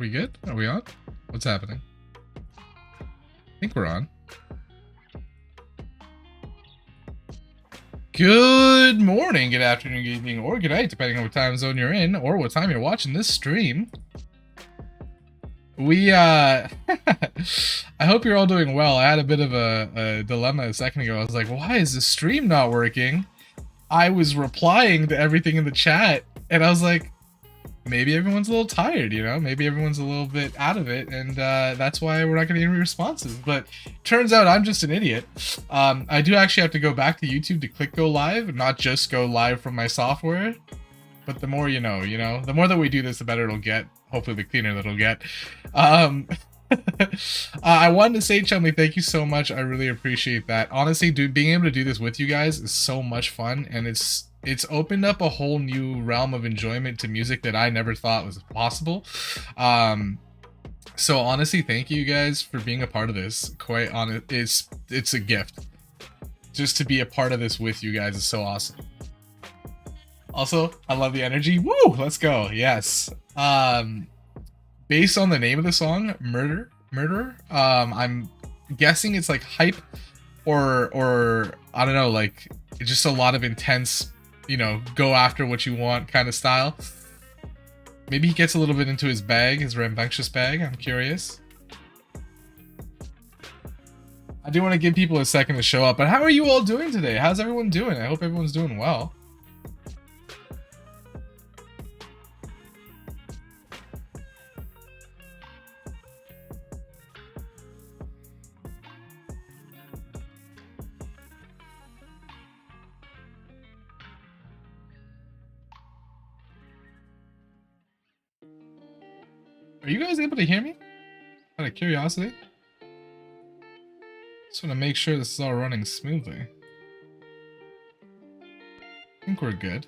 We good? Are we on? What's happening? I think we're on. Good morning, good afternoon, good evening, or good night, depending on what time zone you're in, or what time you're watching this stream. I hope you're all doing well. I had a bit of a dilemma a second ago. I was like, why is the stream not working? I was replying to everything in the chat, and I was like, maybe everyone's a little tired, you know? Maybe everyone's a little bit out of it, and that's why we're not getting any responses. But turns out I'm just an idiot. I do actually have to go back to YouTube to click go live, not just go live from my software. But the more you know, the more that we do this, the better it'll get. Hopefully the cleaner that'll get. I wanted to say, Chumley, thank you so much. I really appreciate that. Honestly, dude, being able to do this with you guys is so much fun, and it's opened up a whole new realm of enjoyment to music that I never thought was possible. So honestly, thank you guys for being a part of this. Quite honest, it's a gift. Just to be a part of this with you guys is so awesome. Also, I love the energy. Woo! Let's go. Yes. Based on the name of the song, Murderer, I'm guessing it's like hype or I don't know, like just a lot of intense, you know, go after what you want kind of style. Maybe he gets a little bit into his bag, his rambunctious bag. I'm curious. I do want to give people a second to show up, but how are you all doing today? How's everyone doing? I hope everyone's doing well. Are you guys able to hear me? Out of curiosity. Just want to make sure this is all running smoothly. I think we're good.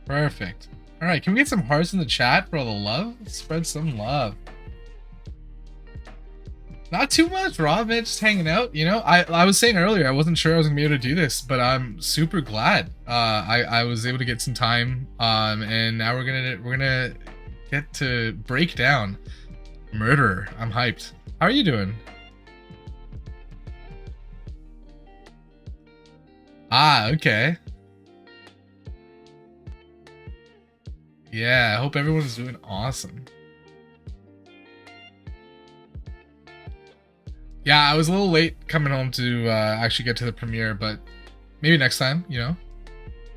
Perfect. Alright, can we get some hearts in the chat for all the love? Spread some love. Not too much, Rob, man, just hanging out, you know? I was saying earlier, I wasn't sure I was gonna be able to do this, but I'm super glad I was able to get some time, and now we're gonna get to break down Murderer. I'm hyped. How are you doing? Ah, okay. Yeah, I hope everyone's doing awesome. Yeah, I was a little late coming home to actually get to the premiere, but maybe next time, you know?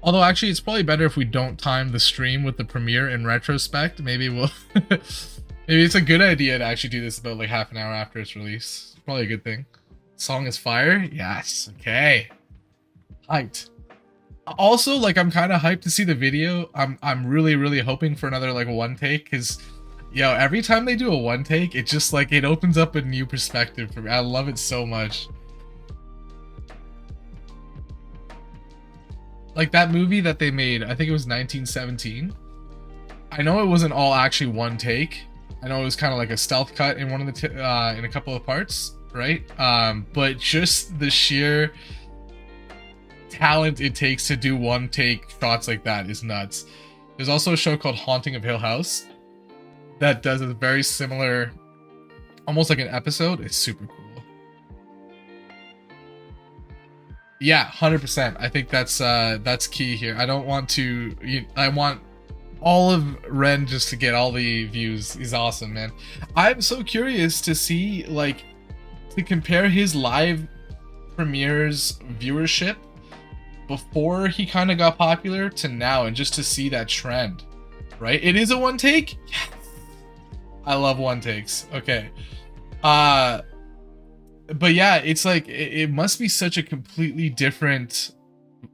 Although, actually, it's probably better if we don't time the stream with the premiere in retrospect. Maybe we'll... maybe it's a good idea to actually do this about, like, half an hour after its release. Probably a good thing. Song is fire? Yes. Okay. Hyped. Also, like, I'm kind of hyped to see the video. I'm really, really hoping for another, like, one take, because... Yo, every time they do a one take, it just like it opens up a new perspective for me. I love it so much. Like that movie that they made, I think it was 1917. I know it wasn't all actually one take. I know it was kind of like a stealth cut in one of the in a couple of parts, right? But just the sheer talent it takes to do one take shots like that is nuts. There's also a show called Haunting of Hill House that does a very similar, almost like an episode. It's super cool. Yeah, 100%. I think that's key here. I don't want to. I want all of Ren just to get all the views. He's awesome, man. I'm so curious to see, like, to compare his live premieres viewership before he kind of got popular to now, and just to see that trend. Right? It is a one take. Yes. I love one takes. Okay. But yeah, it's like it must be such a completely different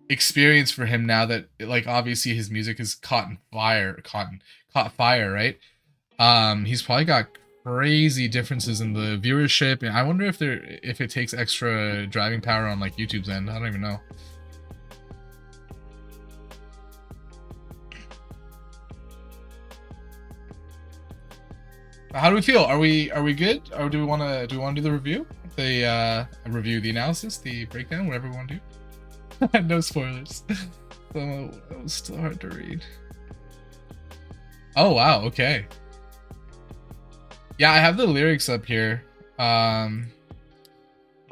experience for him now that, like, obviously his music is caught fire, right? He's probably got crazy differences in the viewership, and I wonder if it takes extra driving power on, like, YouTube's end. I don't even know. How do we feel? Are we good? Or do the review? The review, the analysis, the breakdown, whatever we want to do. No spoilers. So it was still hard to read. Oh wow, okay. Yeah, I have the lyrics up here.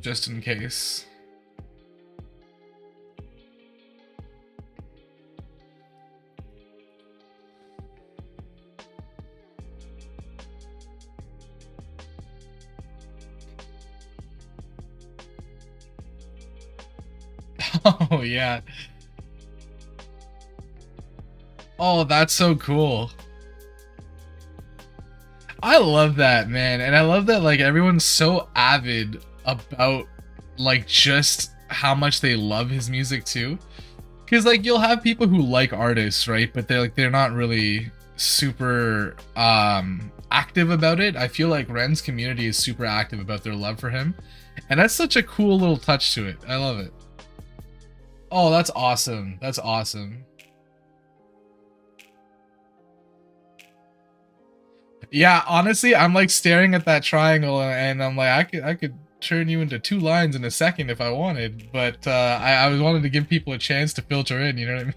Just in case. Oh yeah. Oh, that's so cool. I love that, man. And I love that like everyone's so avid about like just how much they love his music too. Cause like you'll have people who like artists, right? But they're not really super active about it. I feel like Ren's community is super active about their love for him. And that's such a cool little touch to it. I love it. Oh, that's awesome. That's awesome. Yeah, honestly, I'm like staring at that triangle and I'm like, I could turn you into 2 lines in a second if I wanted, but I was wanting to give people a chance to filter in, you know what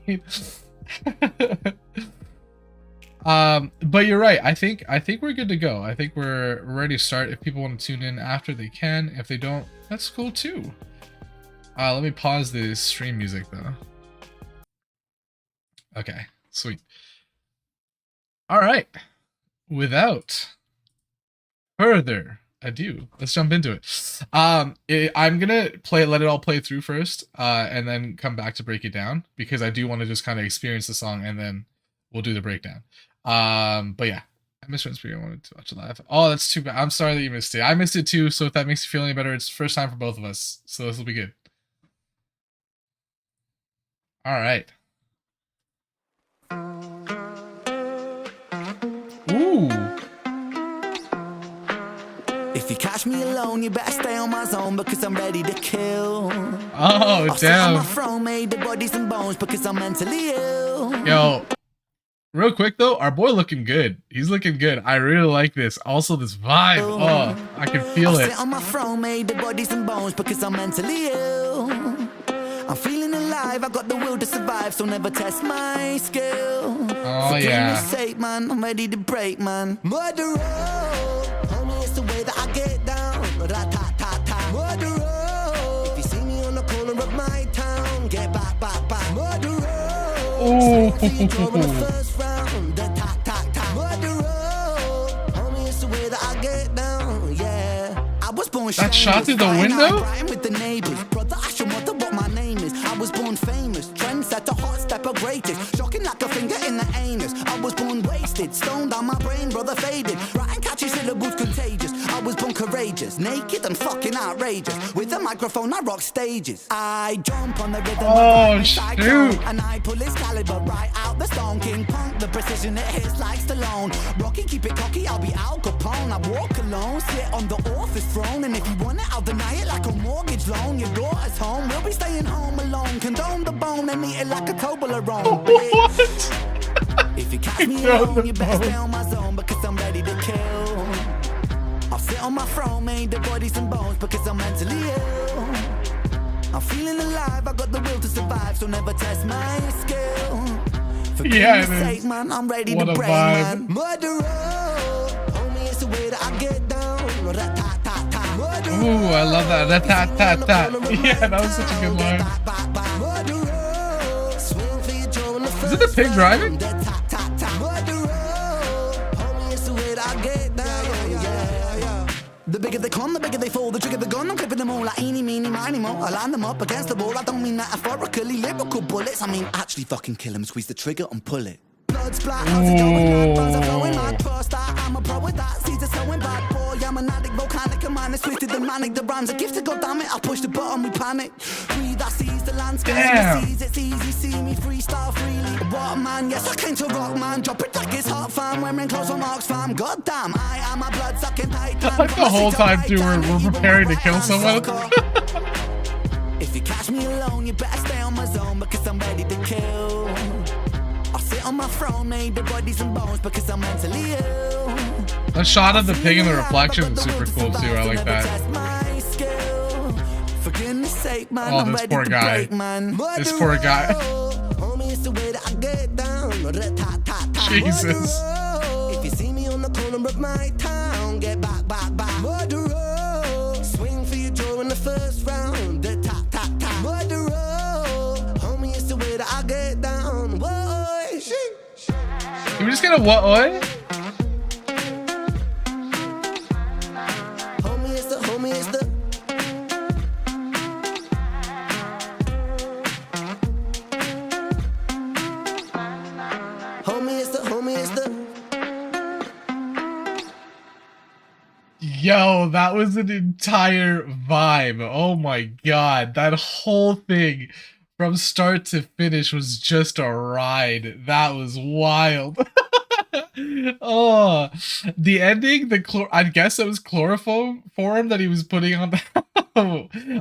I mean? But you're right. I think we're good to go. I think we're ready to start. If people want to tune in after, they can. If they don't, that's cool too. Let me pause the stream music though. Okay, sweet. All right. Without further ado, let's jump into it. I'm gonna let it all play through first, and then come back to break it down because I do want to just kind of experience the song and then we'll do the breakdown. But yeah, I missed Ren's Spirit. I wanted to watch it live. Oh, that's too bad. I'm sorry that you missed it. I missed it too. So if that makes you feel any better, it's the first time for both of us. So this will be good. All right. Ooh. If you catch me alone, you better stay on my zone because I'm ready to kill. Oh, damn. My throne made the bodies and bones because I'm mentally ill. Yo, real quick though, our boy looking good. He's looking good. I really like this. Also, this vibe. Oh, I can feel it. On my throne made the bodies and bones because I'm mentally ill. I'm feeling alive, I got the will to survive, so never test my skill. Oh yeah. Sake, man, I'm ready to break, man. Murderer, homie, it's the way that I get down. Rat-tat-tat-tat. Murderer, if you see me on the corner of my town, get back, back, back. Murderer, oh. First round, tat-tat-tat. Murderer, homie, it's the way that I get down, yeah. I was born that shot through the window? With the neighbors. Brother, I should wonder what my name is. I was born famous, trendsetter, hot stepper, greatest. Shocking like a finger in the anus. I was born wasted, stoned on my brain, brother faded. Writing catchy syllables contagious. I was born courageous, naked and fucking outrageous. With a microphone, I rock stages. I jump on the rhythm. Oh, shoot. And I pull his caliber right out the stone. King Punk, the precision it hits like Stallone. Rocky, keep it cocky, I'll be Al Capone. I walk alone, sit on the office throne. And if you want it, I'll deny it like a mortgage loan. Your daughter's home, we'll be staying home alone. Condone the bone and eat it like a Toblerone. What? If you catch me alone, you better stay on my zone because I'm ready to kill. I'll sit on my throne, made the bodies and bones because I'm mentally ill. I'm feeling alive, I got the will to survive, so never test my skill. For yeah, goodness sake, man, I'm ready what to break, vibe. man. Murderer, homie, it's the way that I get down. Ooh, I love that. Yeah, that was such a good line. Is it the pig driving? The bigger they come, the bigger they fall. The trigger the gun, I'm clipping them all like eeny, meeny, miny, mo. I line them up against the wall. I don't mean metaphorically, lyrical bullets. I mean actually fucking kill them, squeeze the trigger and pull it. Blood splat, how's it going? Bars are flowing like first I'm a pro with that. Seeds are sowing bad boy. I'm an addict, volcanic, a man is twisted and manic. The rhymes are gifted, goddammit. I push the button, we panic. Breathe, I seize the landscape. Sees it's easy, see me freestyle freely. What man? Yes, I came to rock, man. Drop it like it's hot, fam. Wearing clothes on Marks, fam. Goddamn, I am a blood sucking titan. Like the whole time too, we're preparing to kill someone. If you catch me alone, you better stay on my zone because I'm ready to kill. I'll sit on my throne, made the bodies and bones because I'm mentally ill. That shot of the pig in the reflection is super cool too. I like that. Oh, this poor guy. This poor guy. Jesus. If you see me on the corner of my town, get back. Swing for your jaw in the first round. The tap. Homie, it's the way that I get down. Boy, You were just gonna what? Homie, it's the. Homie, it's the. Yo, that was an entire vibe. Oh my god, that whole thing from start to finish was just a ride. That was wild. Oh, the ending, I guess it was chloroform that he was putting on.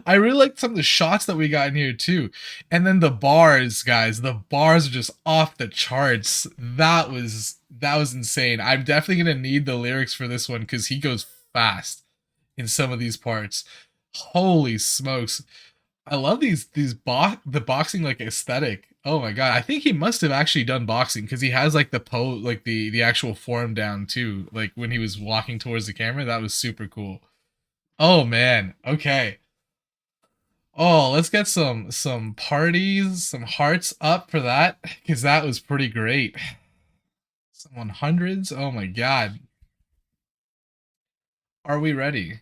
I really liked some of the shots that we got in here too. And then the bars, guys, the bars are just off the charts. That was insane. I'm definitely gonna need the lyrics for this one because he goes fast in some of these parts. Holy smokes. I love the boxing like aesthetic. Oh my god, I think he must have actually done boxing because he has like the pose, like the actual form down too. Like when he was walking towards the camera, that was super cool. Oh man, okay. Oh, let's get some parties, some hearts up for that because that was pretty great. Some 100s. Oh my god. Are we ready?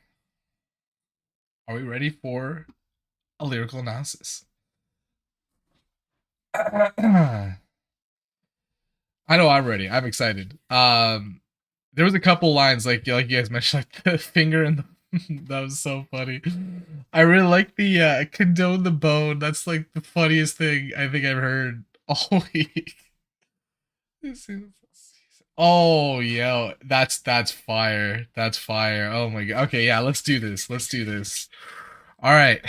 Are we ready for a lyrical analysis? I know I'm ready. I'm excited. There was a couple lines like you guys mentioned, like the finger and the that was so funny. I really like the condone the bone. That's like the funniest thing I think I've heard all week. Oh, yo, that's fire. That's fire. Oh my god. Okay, yeah, let's do this. Let's do this. All right.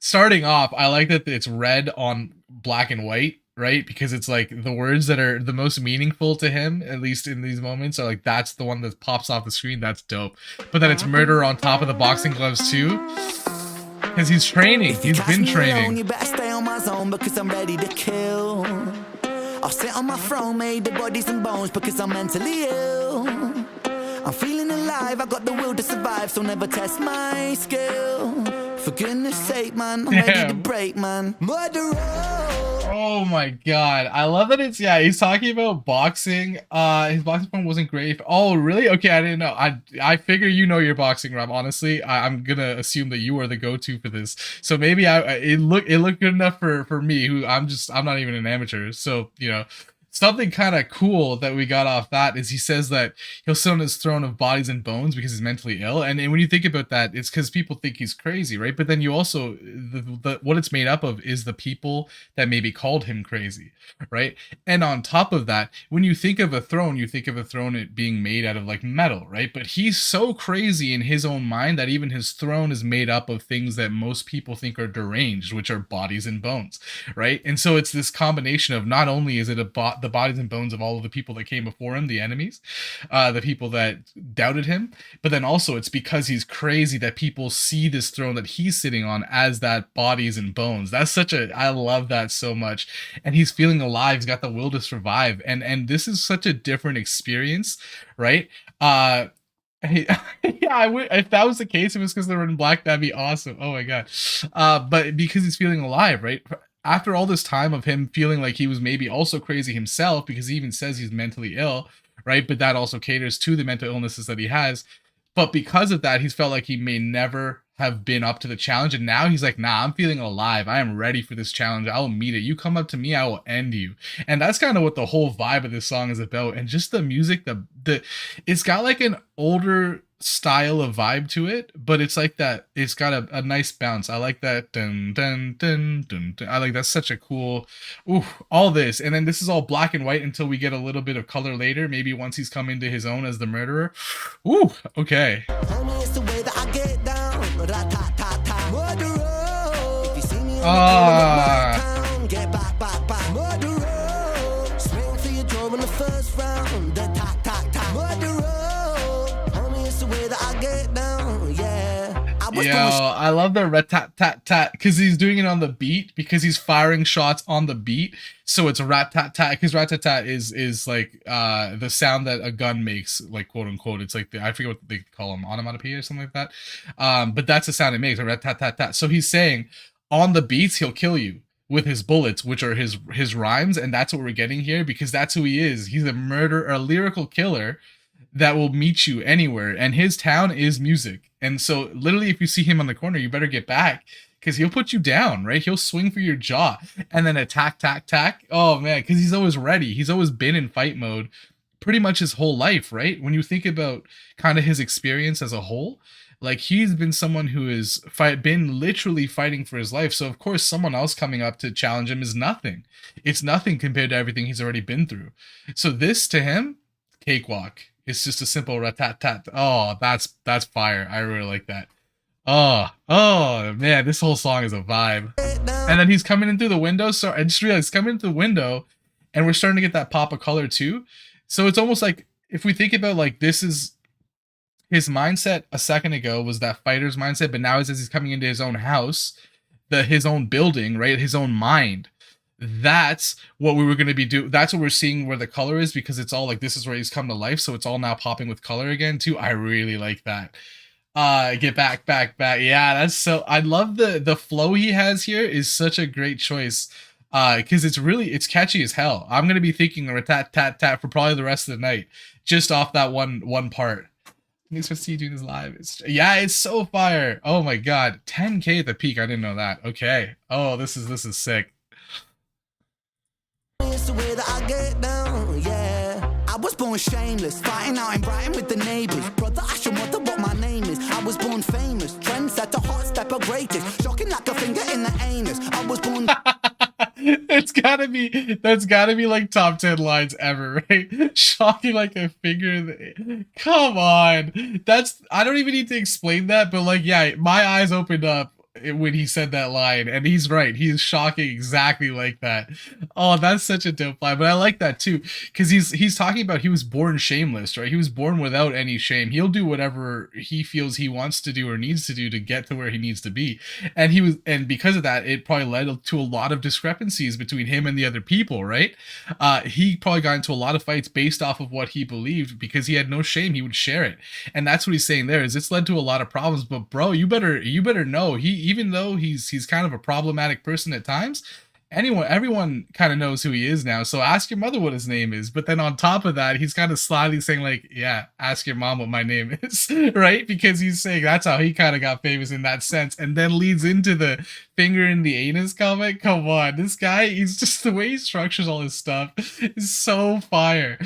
Starting off, I like that it's red on black and white, right? Because it's like the words that are the most meaningful to him, at least in these moments, are like that's the one that pops off the screen. That's dope. But then it's murder on top of the boxing gloves too. Because he's training. He's been training. You better stay on my zone because I'm ready to kill. I'll sit on my throne made of bodies and bones because I'm mentally ill. I'm feeling alive, I got the will to survive, so never test my skill. For goodness sake, man, I'm ready to break, man. Murderer. Oh my god, I love that it's he's talking about boxing. His boxing form wasn't great. Oh really? Okay, I didn't know. I figure you know your boxing, Rob. Honestly, I'm gonna assume that you are the go-to for this. So maybe it looked good enough for me, who I'm not even an amateur. So you know. Something kind of cool that we got off that is he says that he'll sit on his throne of bodies and bones because he's mentally ill. And when you think about that, it's because people think he's crazy, right? But then you also, what it's made up of is the people that maybe called him crazy, right? And on top of that, when you think of a throne, you think of a throne it being made out of like metal, right? But he's so crazy in his own mind that even his throne is made up of things that most people think are deranged, which are bodies and bones, right? And so it's this combination of not only is it the bodies and bones of all of the people that came before him, the enemies, the people that doubted him, but then also it's because he's crazy that people see this throne that he's sitting on as that bodies and bones. That's I love that so much. And he's feeling alive. He's got the will to survive. And this is such a different experience, right? Yeah, if that was the case, it was because they were in black, that'd be awesome. Oh my god. But because he's feeling alive, right? After all this time of him feeling like he was maybe also crazy himself, because he even says he's mentally ill, right? But that also caters to the mental illnesses that he has. But because of that, he's felt like he may never have been up to the challenge. And now he's like, nah, I'm feeling alive. I am ready for this challenge. I will meet it. You come up to me, I will end you. And that's kind of what the whole vibe of this song is about. And just the music, it's got like an older style of vibe to it, but it's like that, it's got a nice bounce. I like that. Dun, dun, dun, dun, dun. I like that's such a cool, all this. And then this is all black and white until we get a little bit of color later, maybe once he's come into his own as the murderer. Okay. was Yo, born I love the rat tat tat tat because he's doing it on the beat because he's firing shots on the beat. So it's rat tat tat because rat tat tat is like the sound that a gun makes, like quote unquote. It's like I forget what they call them, onomatopoeia or something like that. But that's the sound it makes, a rat tat tat tat. So he's saying on the beats he'll kill you with his bullets, which are his rhymes, and that's what we're getting here because that's who he is. He's a murderer, a lyrical killer that will meet you anywhere, and his town is music. And so literally if you see him on the corner, you better get back because he'll put you down, right? He'll swing for your jaw and then attack tack tack. Oh man, because he's always ready. He's always been in fight mode pretty much his whole life, right? When you think about kind of his experience as a whole, like he's been someone who has been literally fighting for his life. So of course someone else coming up to challenge him is nothing. It's nothing compared to everything he's already been through. So this to him, cakewalk. It's just a simple rat-tat-tat. Oh, that's fire. I really like that. Oh man, this whole song is a vibe. And then he's coming in through the window. So I just realized he's coming in through the window, and we're starting to get that pop of color too. So it's almost like if we think about like this is his mindset a second ago was that fighter's mindset, but now as he's coming into his own house, his own building, right? His own mind. That's what we were going to be doing. That's what we're seeing where the color is because it's all like this is where he's come to life. So it's all now popping with color again too. I really like that. Get back. Yeah, that's so. I love the flow he has here is such a great choice. Because it's catchy as hell. I'm gonna be thinking of a tat tat tat for probably the rest of the night, just off that one part. Thanks for seeing doing this live. It's so fire. Oh my god, 10K at the peak. I didn't know that. Okay. Oh, this is sick. It's the way that I get down, yeah. I was born shameless, fighting out in Brighton with the neighbours. Brother, ask your mother what my name is. I was born famous, trendsetter, hot stepper, greatest. Shocking like a finger in the anus. I was born... that's gotta be like top 10 lines ever, right? Shocking like a finger in the... Come on. I don't even need to explain that, but like, yeah, my eyes opened up when he said that line, and he's right. He is shocking exactly like that. Oh, that's such a dope line. But I like that too, because he's talking about he was born shameless, right? He was born without any shame. He'll do whatever he feels he wants to do or needs to do to get to where he needs to be. And because of that, it probably led to a lot of discrepancies between him and the other people, right? He probably got into a lot of fights based off of what he believed because he had no shame. He would share it, and that's what he's saying there. Is it's led to a lot of problems. But bro, you better know even though he's kind of a problematic person at times, everyone kind of knows who he is now. So ask your mother what his name is. But then on top of that, he's kind of slyly saying like, yeah, ask your mom what my name is, right? Because he's saying that's how he kind of got famous in that sense, and then leads into the finger in the anus comment. Come on, this guy, he's just the way he structures all his stuff is so fire.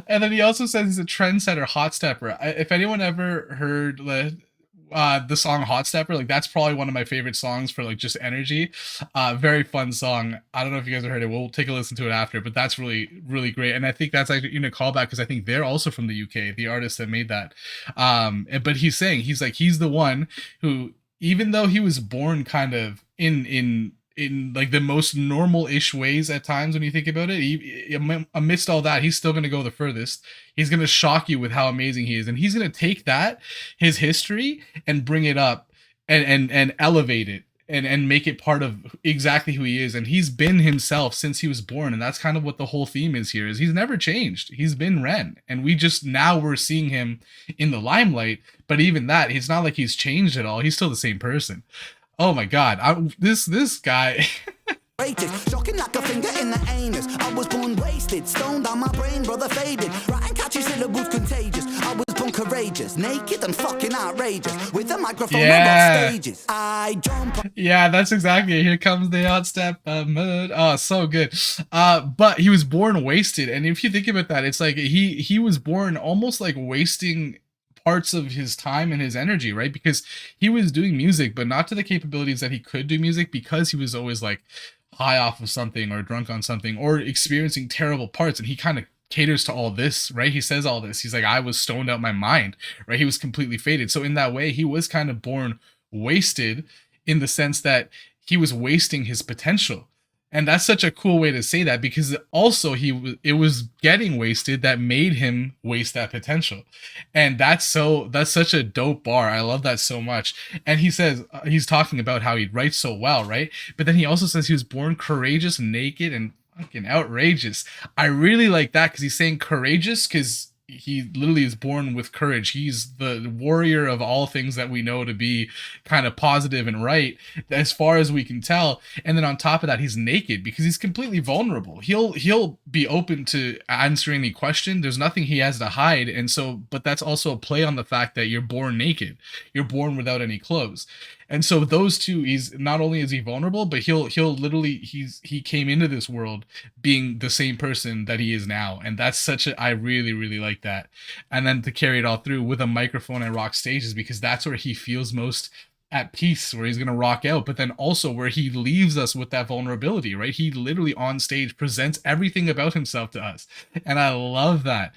And then he also says he's a trendsetter, hot stepper. If anyone ever heard the song Hot Stepper, like that's probably one of my favorite songs for like just energy. Very fun song. I don't know if you guys have heard it. We'll take a listen to it after, but that's really great. And I think that's like a callback because I think they're also from the UK, the artist that made that. But he's saying he's the one who, even though he was born kind of in like the most normal-ish ways at times when you think about it, amidst all that, he's still going to go the furthest. He's going to shock you with how amazing he is, and he's going to take his history and bring it up and elevate it and make it part of exactly who he is. And he's been himself since he was born, and that's kind of what the whole theme is here. Is he's never changed. He's been Ren, and we're seeing him in the limelight. But even that, it's not like he's changed at all. He's still the same person. Oh my god, this guy. Shocking like a finger in the anus. I was born wasted, stoned on my brain, brother faded. Writing catchy syllables contagious. I was born courageous, naked and fucking outrageous. With a microphone on stages. I jump. Yeah, that's exactly it. Here comes the hot step mode. Oh, so good. But he was born wasted, and if you think about that, it's like he was born almost like wasting parts of his time and his energy, right? Because he was doing music, but not to the capabilities that he could do music, because he was always like high off of something or drunk on something or experiencing terrible parts. And he kind of caters to all this, right? He says all this. He's like, I was stoned out my mind, right? He was completely faded. So in that way, he was kind of born wasted in the sense that he was wasting his potential. And that's such a cool way to say that, because also it was getting wasted that made him waste that potential. And that's such a dope bar. I love that so much. And he says, he's talking about how he writes so well, right? But then he also says he was born courageous, naked, and fucking outrageous. I really like that, because he's saying courageous because he literally is born with courage. He's the warrior of all things that we know to be kind of positive and right, as far as we can tell. And then on top of that, he's naked because he's completely vulnerable. He'll be open to answering any question. There's nothing he has to hide. And so, but that's also a play on the fact that you're born naked. You're born without any clothes. And so those two, he's not only is he vulnerable, but he'll literally he came into this world being the same person that he is now. And that's such a, I really, really like that. And then to carry it all through with a microphone and rock stages, because that's where he feels most at peace, where he's going to rock out, but then also where he leaves us with that vulnerability, right? He literally on stage presents everything about himself to us. And I love that.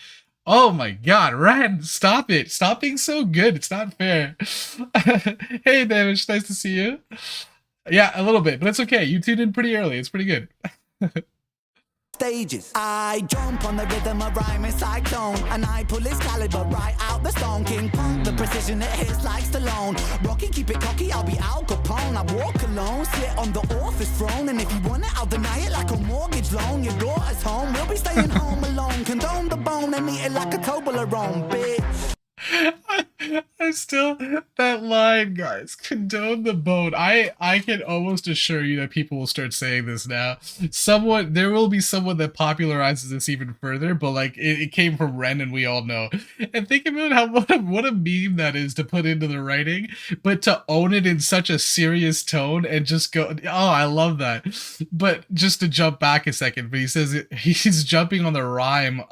Oh my god, Ren, stop it. Stop being so good. It's not fair. Hey, David, nice to see you. Yeah, a little bit, but it's okay. You tuned in pretty early. It's pretty good. Stages. I jump on the rhythm of rhyming cyclone, and I pull his caliber right out the stone. King Punk, the precision it hits like Stallone. Rocky, keep it cocky, I'll be Al Capone. I walk alone, sit on the author's throne, and if you want it, I'll deny it like a mortgage loan. Your daughter's home, we'll be staying home alone. Condone the bone and eat it like a Toblerone, bitch. I still, that line, guys, condone the bone. I can almost assure you that people will start saying this now. Someone, there will be someone that popularizes this even further, but like it came from Ren, and we all know. And think about how what a meme that is to put into the writing, but to own it in such a serious tone and just go, oh, I love that. But just to jump back a second, but he says he's jumping on the rhyme,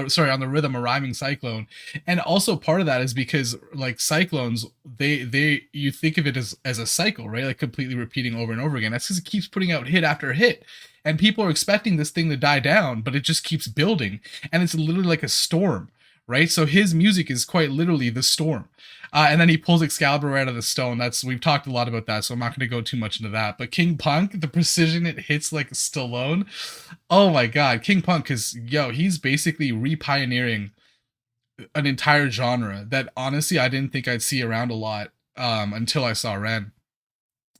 sorry, on the rhythm, a rhyming cyclone, and also part of that is because like cyclones, they you think of it as a cycle, right? Like completely repeating over and over again. That's because it keeps putting out hit after hit, and people are expecting this thing to die down, but it just keeps building, and it's literally like a storm, right? So his music is quite literally the storm. And then he pulls Excalibur right out of the stone. That's, we've talked a lot about that, so I'm not going to go too much into that. But King Punk, the precision it hits like Stallone. Oh my god, King Punk, because yo, he's basically re-pioneering an entire genre that honestly I didn't think I'd see around a lot until I saw Ren.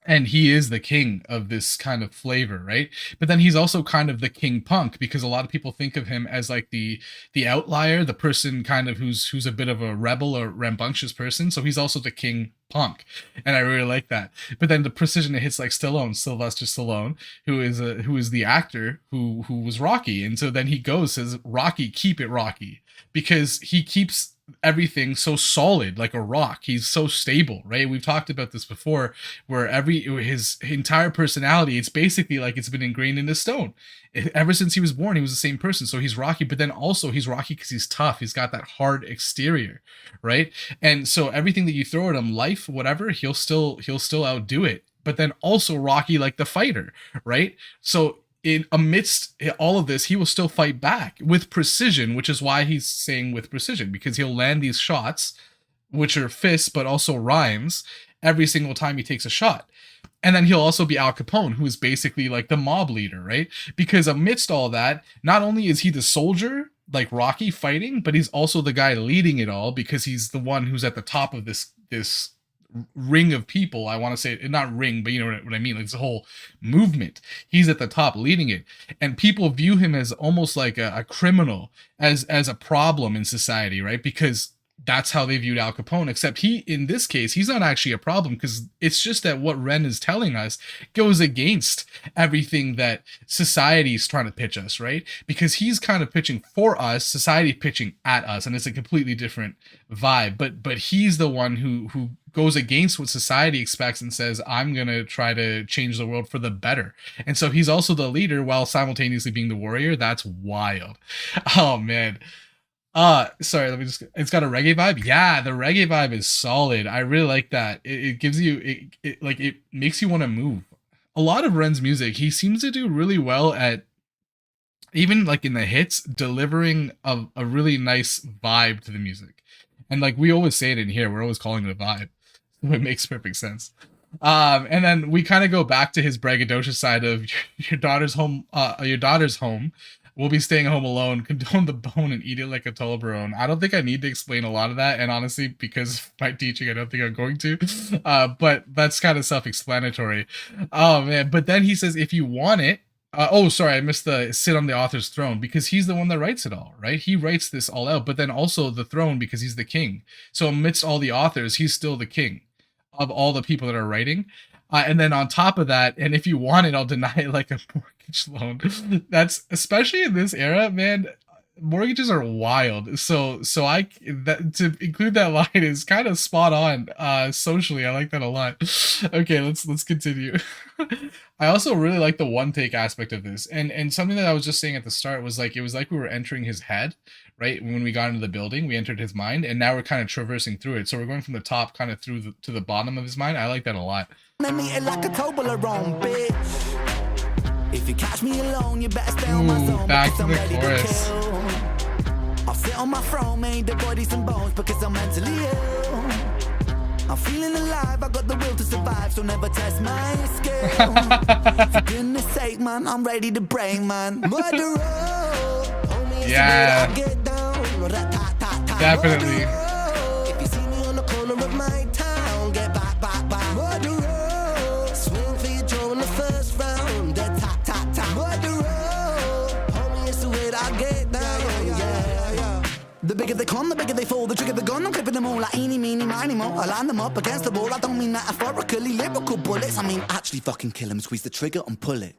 And he is the king of this kind of flavor, right? But then he's also kind of the king punk, because a lot of people think of him as like the outlier, the person kind of who's a bit of a rebel or rambunctious person. So he's also the king punk, and I really like that. But then the precision it hits like Stallone, Sylvester Stallone, who is the actor who was Rocky, and so then he says, Rocky, keep it Rocky, because he keeps everything so solid like a rock. He's so stable, right? We've talked about this before, where his entire personality, it's basically like it's been ingrained into stone. Ever since he was born, he was the same person. So he's Rocky, but then also he's Rocky because he's tough. He's got that hard exterior, right? And so everything that you throw at him, life, whatever, he'll still outdo it. But then also Rocky like the fighter, right? So in amidst all of this, he will still fight back with precision, which is why he's saying with precision, because he'll land these shots, which are fists, but also rhymes every single time he takes a shot. And then he'll also be Al Capone, who is basically like the mob leader, right? Because amidst all that, not only is he the soldier, like Rocky fighting, but he's also the guy leading it all, because he's the one who's at the top of this ring of people. I want to say, not ring, but you know what I mean, like this whole movement. He's at the top leading it, and people view him as almost like a criminal, as a problem in society, right? Because that's how they viewed Al Capone, except he, in this case, he's not actually a problem, because it's just that what Ren is telling us goes against everything that society is trying to pitch us, right? Because he's kind of pitching for us, society pitching at us, and it's a completely different vibe. But he's the one who goes against what society expects and says, I'm gonna try to change the world for the better. And so he's also the leader while simultaneously being the warrior. That's wild. Oh man. Sorry, let me just, it's got a reggae vibe. Yeah, the reggae vibe is solid. I really like that. It gives you, it makes you want to move. A lot of Ren's music, he seems to do really well at, even like in the hits, delivering a really nice vibe to the music. And like we always say it in here, we're always calling it a vibe. So it makes perfect sense. And then we kind of go back to his braggadocious side of your daughter's home. Your daughter's home. We'll be staying home alone. Condone the bone and eat it like a Toblerone. I don't think I need to explain a lot of that, and honestly, because of my teaching, I don't think I'm going to. But that's kind of self-explanatory. Oh man! But then he says, if you want it. Oh, sorry, I missed the sit on the author's throne because he's the one that writes it all, right? He writes this all out, but then also the throne because he's the king. So amidst all the authors, he's still the king of all the people that are writing. And then on top of that, and if you want it, I'll deny it like a mortgage loan. That's especially in this era, man. Mortgages are wild. So I that to include that line is kind of spot on. Socially, I like that a lot. Okay, let's continue. I also really like the one take aspect of this, and something that I was just saying at the start was like it was like we were entering his head, right? When we got into the building, we entered his mind, and now we're kind of traversing through it. So we're going from the top kind of through to the bottom of his mind. I like that a lot. Let me eat like a Toblerone, bitch. If you catch me alone, you better stay on my zone. Back to the chorus. I'll sit on my throne, made the bodies and bones because I'm mentally ill. I'm feeling alive, I got the will to survive, so never test my skill. For goodness sake, man, I'm ready to break, man. Murderer, yeah, definitely. If you see me on the corner of my town, get back, back, back. Murderer, swing for your jaw in the first round. Tap, tap, tap. Murderer, homie, it's the way that I get down. Yeah. The bigger they come, the bigger they fall. The trigger the gun, I'm clipping them all like eeny, meeny, miny, mo. I line them up against the wall. I don't mean metaphorically, lyrical bullets. I mean actually fucking kill them, squeeze the trigger and pull it.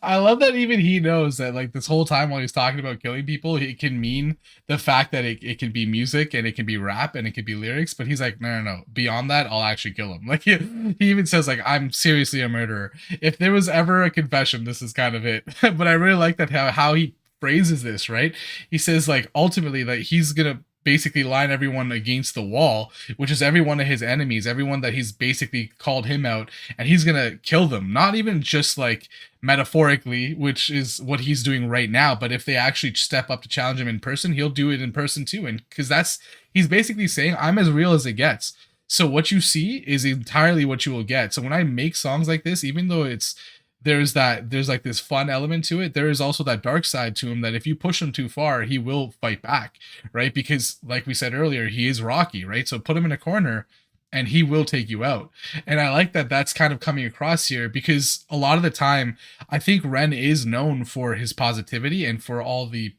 I love that even he knows that like this whole time while he's talking about killing people, it can mean the fact that it can be music and it can be rap and it can be lyrics, but he's like, no. Beyond that, I'll actually kill him. Like he even says like, I'm seriously a murderer. If there was ever a confession, this is kind of it. But I really like that how he phrases this, right? He says like ultimately that he's gonna basically line everyone against the wall, which is every one of his enemies, everyone that he's basically called him out, and he's gonna kill them. Not even just like metaphorically, which is what he's doing right now, but if they actually step up to challenge him in person, he'll do it in person too. And because he's basically saying, I'm as real as it gets. So what you see is entirely what you will get. So when I make songs like this, even though there's like this fun element to it, there is also that dark side to him that if you push him too far, he will fight back, right? Because like we said earlier, he is Rocky, right? So put him in a corner and he will take you out. And I like that that's kind of coming across here because a lot of the time, I think Ren is known for his positivity and for all the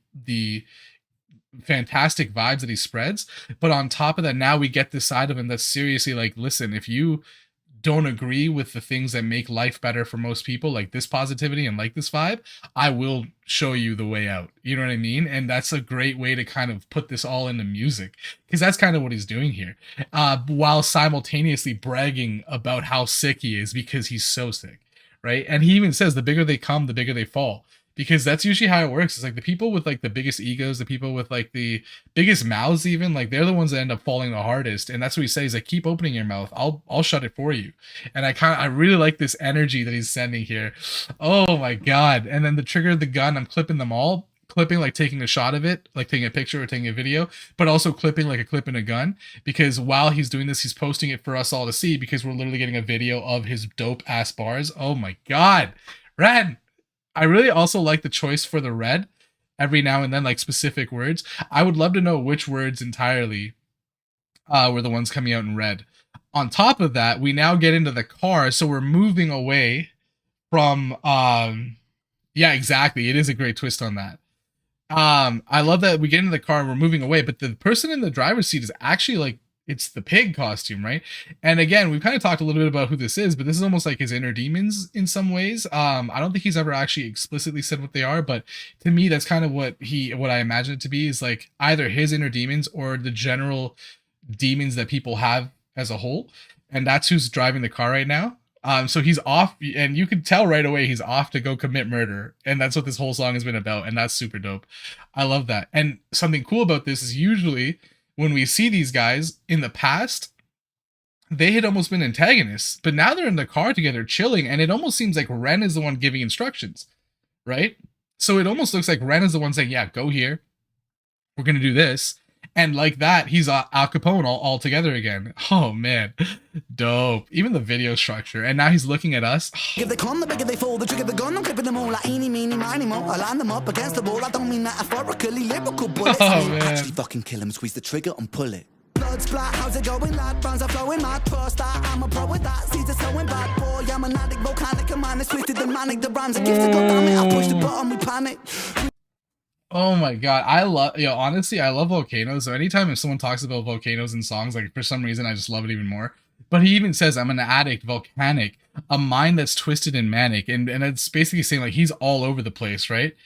fantastic vibes that he spreads. But on top of that, now we get this side of him that's seriously like, listen, if you don't agree with the things that make life better for most people, like this positivity and like this vibe, I will show you the way out. You know what I mean? And that's a great way to kind of put this all into music because that's kind of what he's doing here, while simultaneously bragging about how sick he is because he's so sick, right? And he even says the bigger they come, the bigger they fall. Because that's usually how it works. It's like the people with like the biggest egos, the people with like the biggest mouths, even like they're the ones that end up falling the hardest. And that's what he says, like, keep opening your mouth. I'll shut it for you. And I really like this energy that he's sending here. Oh my God. And then the trigger of the gun, I'm clipping them all. Clipping, like taking a shot of it, like taking a picture or taking a video, but also clipping like a clip in a gun. Because while he's doing this, he's posting it for us all to see because we're literally getting a video of his dope ass bars. Oh my God. Ren. I really also like the choice for the red every now and then, like specific words. I would love to know which words entirely were the ones coming out in red. On top of that, we now get into the car, so we're moving away from yeah, exactly. It is a great twist on that. I love that we get into the car and we're moving away, but the person in the driver's seat is actually like, it's the pig costume, right? And again, we've kind of talked a little bit about who this is, but this is almost like his inner demons in some ways. I don't think he's ever actually explicitly said what they are, but to me, that's kind of what I imagine it to be, is like either his inner demons or the general demons that people have as a whole. And that's who's driving the car right now. So he's off, and you can tell right away he's off to go commit murder. And that's what this whole song has been about. And that's super dope. I love that. And something cool about this is usually when we see these guys in the past, they had almost been antagonists, but now they're in the car together chilling, and it almost seems like Ren is the one giving instructions, right? So it almost looks like Ren is the one saying, yeah, go here. We're going to do this. And like that, he's Al Capone all together again. Oh man, dope. Even the video structure, and now he's looking at us. If they come, the bigger they fall. The trigger, the gun, I'm clipping them all like eeny, meeny, miny, mo. I line them up against the wall. I don't mean metaphorically, lyrical bullets. Oh, I mean, man. actually fucking kill him, squeeze the trigger and pull it. Blood splat, how's it going, lad? Brands are flowing, mad first start. I'm a pro with that. Caesar sewing bad boy. I'm an addict, volcanic, and mine is twisted and manic. The rhymes are gifted, god damn it. I push the button, we panic. Oh my god, I love, honestly, I love volcanoes. So anytime if someone talks about volcanoes in songs, like for some reason, I just love it even more. But he even says, I'm an addict, volcanic, a mind that's twisted and manic. And it's basically saying like he's all over the place, right?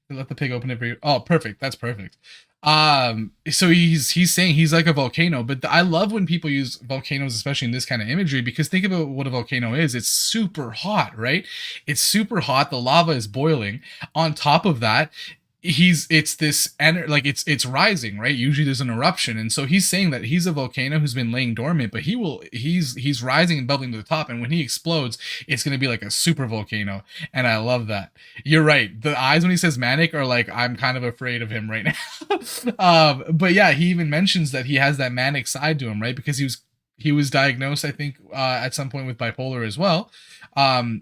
Let the pig open it for you. Oh, perfect. That's perfect. So he's saying he's like a volcano, but I love when people use volcanoes, especially in this kind of imagery, because think about what a volcano is. It's super hot, right? It's super hot. The lava is boiling. On top of that, it's rising, right? Usually there's an eruption, and so he's saying that he's a volcano who's been laying dormant, but he's rising and bubbling to the top, and when he explodes, it's going to be like a super volcano. And I love that. You're right, the eyes when he says manic are like, I'm kind of afraid of him right now. But yeah, he even mentions that he has that manic side to him, right? Because he was diagnosed, I think, at some point with bipolar as well,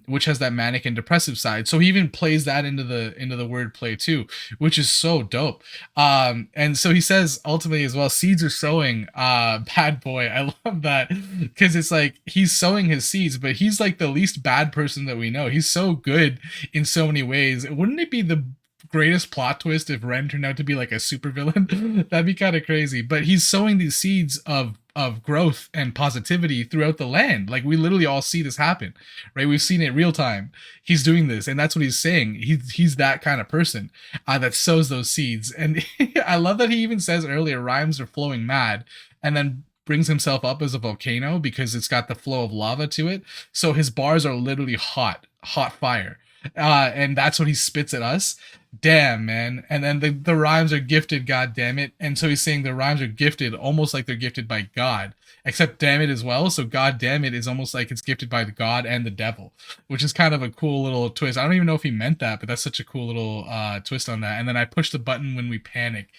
which has that manic and depressive side. So he even plays that into the wordplay too, which is so dope. And so he says ultimately as well, seeds are sowing. Bad boy, I love that, because it's like he's sowing his seeds, but he's like the least bad person that we know. He's so good in so many ways. Wouldn't it be the greatest plot twist if Ren turned out to be like a supervillain? That'd be kind of crazy. But he's sowing these seeds of growth and positivity throughout the land. Like we literally all see this happen, right? We've seen it real time. He's doing this, and that's what he's saying. He's that kind of person that sows those seeds. And I love that he even says earlier, rhymes are flowing mad, and then brings himself up as a volcano because it's got the flow of lava to it. So his bars are literally hot fire. And that's what he spits at us. Damn, man. And then the rhymes are gifted, god damn it. And so he's saying the rhymes are gifted almost like they're gifted by God, except damn it as well. So god damn it is almost like it's gifted by the God and the devil, which is kind of a cool little twist. I don't even know if he meant that, but that's such a cool little twist on that. And then I push the button when we panic.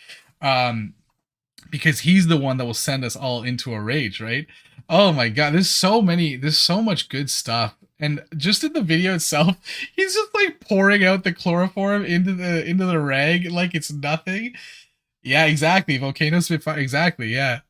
Because he's the one that will send us all into a rage, right? Oh my god, there's so much good stuff. And just in the video itself, he's just like pouring out the chloroform into the rag like it's nothing. Yeah, exactly. Volcano Spitfire, exactly, yeah.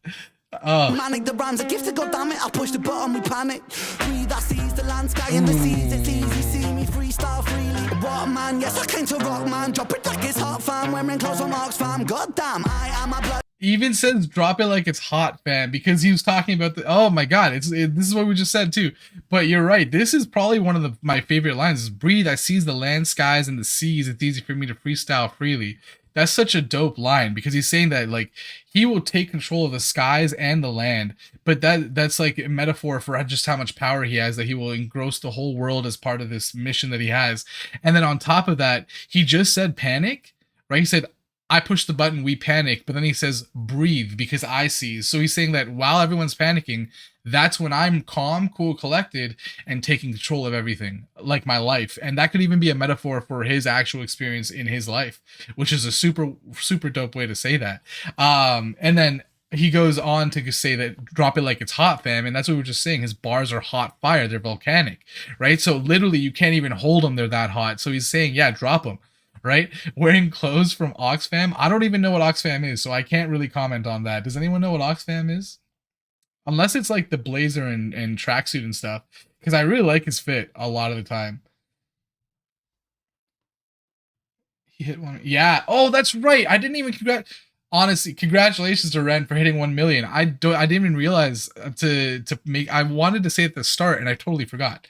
Oh. Manic, the rhymes are gifted, god damn it. I push the button, we panic. Breathe, I seize the land, sky and the seas. It's easy, see me freestyle freely. What man, yes, I came to rock, man. Drop it like it's hot, fam. Wearing clothes on marks, fam. God damn, I am a blood. Even says drop it like it's hot, fam, because he was talking about the, oh my god, this is what we just said too. But you're right, this is probably one of my favorite lines is breathe, I seize the land, skies, and the seas. It's easy for me to freestyle freely. That's such a dope line, because he's saying that like he will take control of the skies and the land, but that's like a metaphor for just how much power he has, that he will engross the whole world as part of this mission that he has. And then on top of that, he just said panic, right? He said, I push the button, we panic, but then he says breathe because I seize. So he's saying that while everyone's panicking, that's when I'm calm, cool, collected, and taking control of everything, like my life. And that could even be a metaphor for his actual experience in his life, which is a super, super dope way to say that. And then he goes on to say that drop it like it's hot, fam. And that's what we were just saying. His bars are hot fire. They're volcanic, right? So literally you can't even hold them. They're that hot. So he's saying, yeah, drop them. Right? Wearing clothes from Oxfam. I don't even know what Oxfam is, so I can't really comment on that. Does anyone know what Oxfam is? Unless it's like the blazer and tracksuit and stuff. Because I really like his fit a lot of the time. He hit one. Yeah. Oh, that's right. I didn't even honestly, congratulations to Ren for hitting 1 million. I didn't even realize to make. I wanted to say at the start and I totally forgot.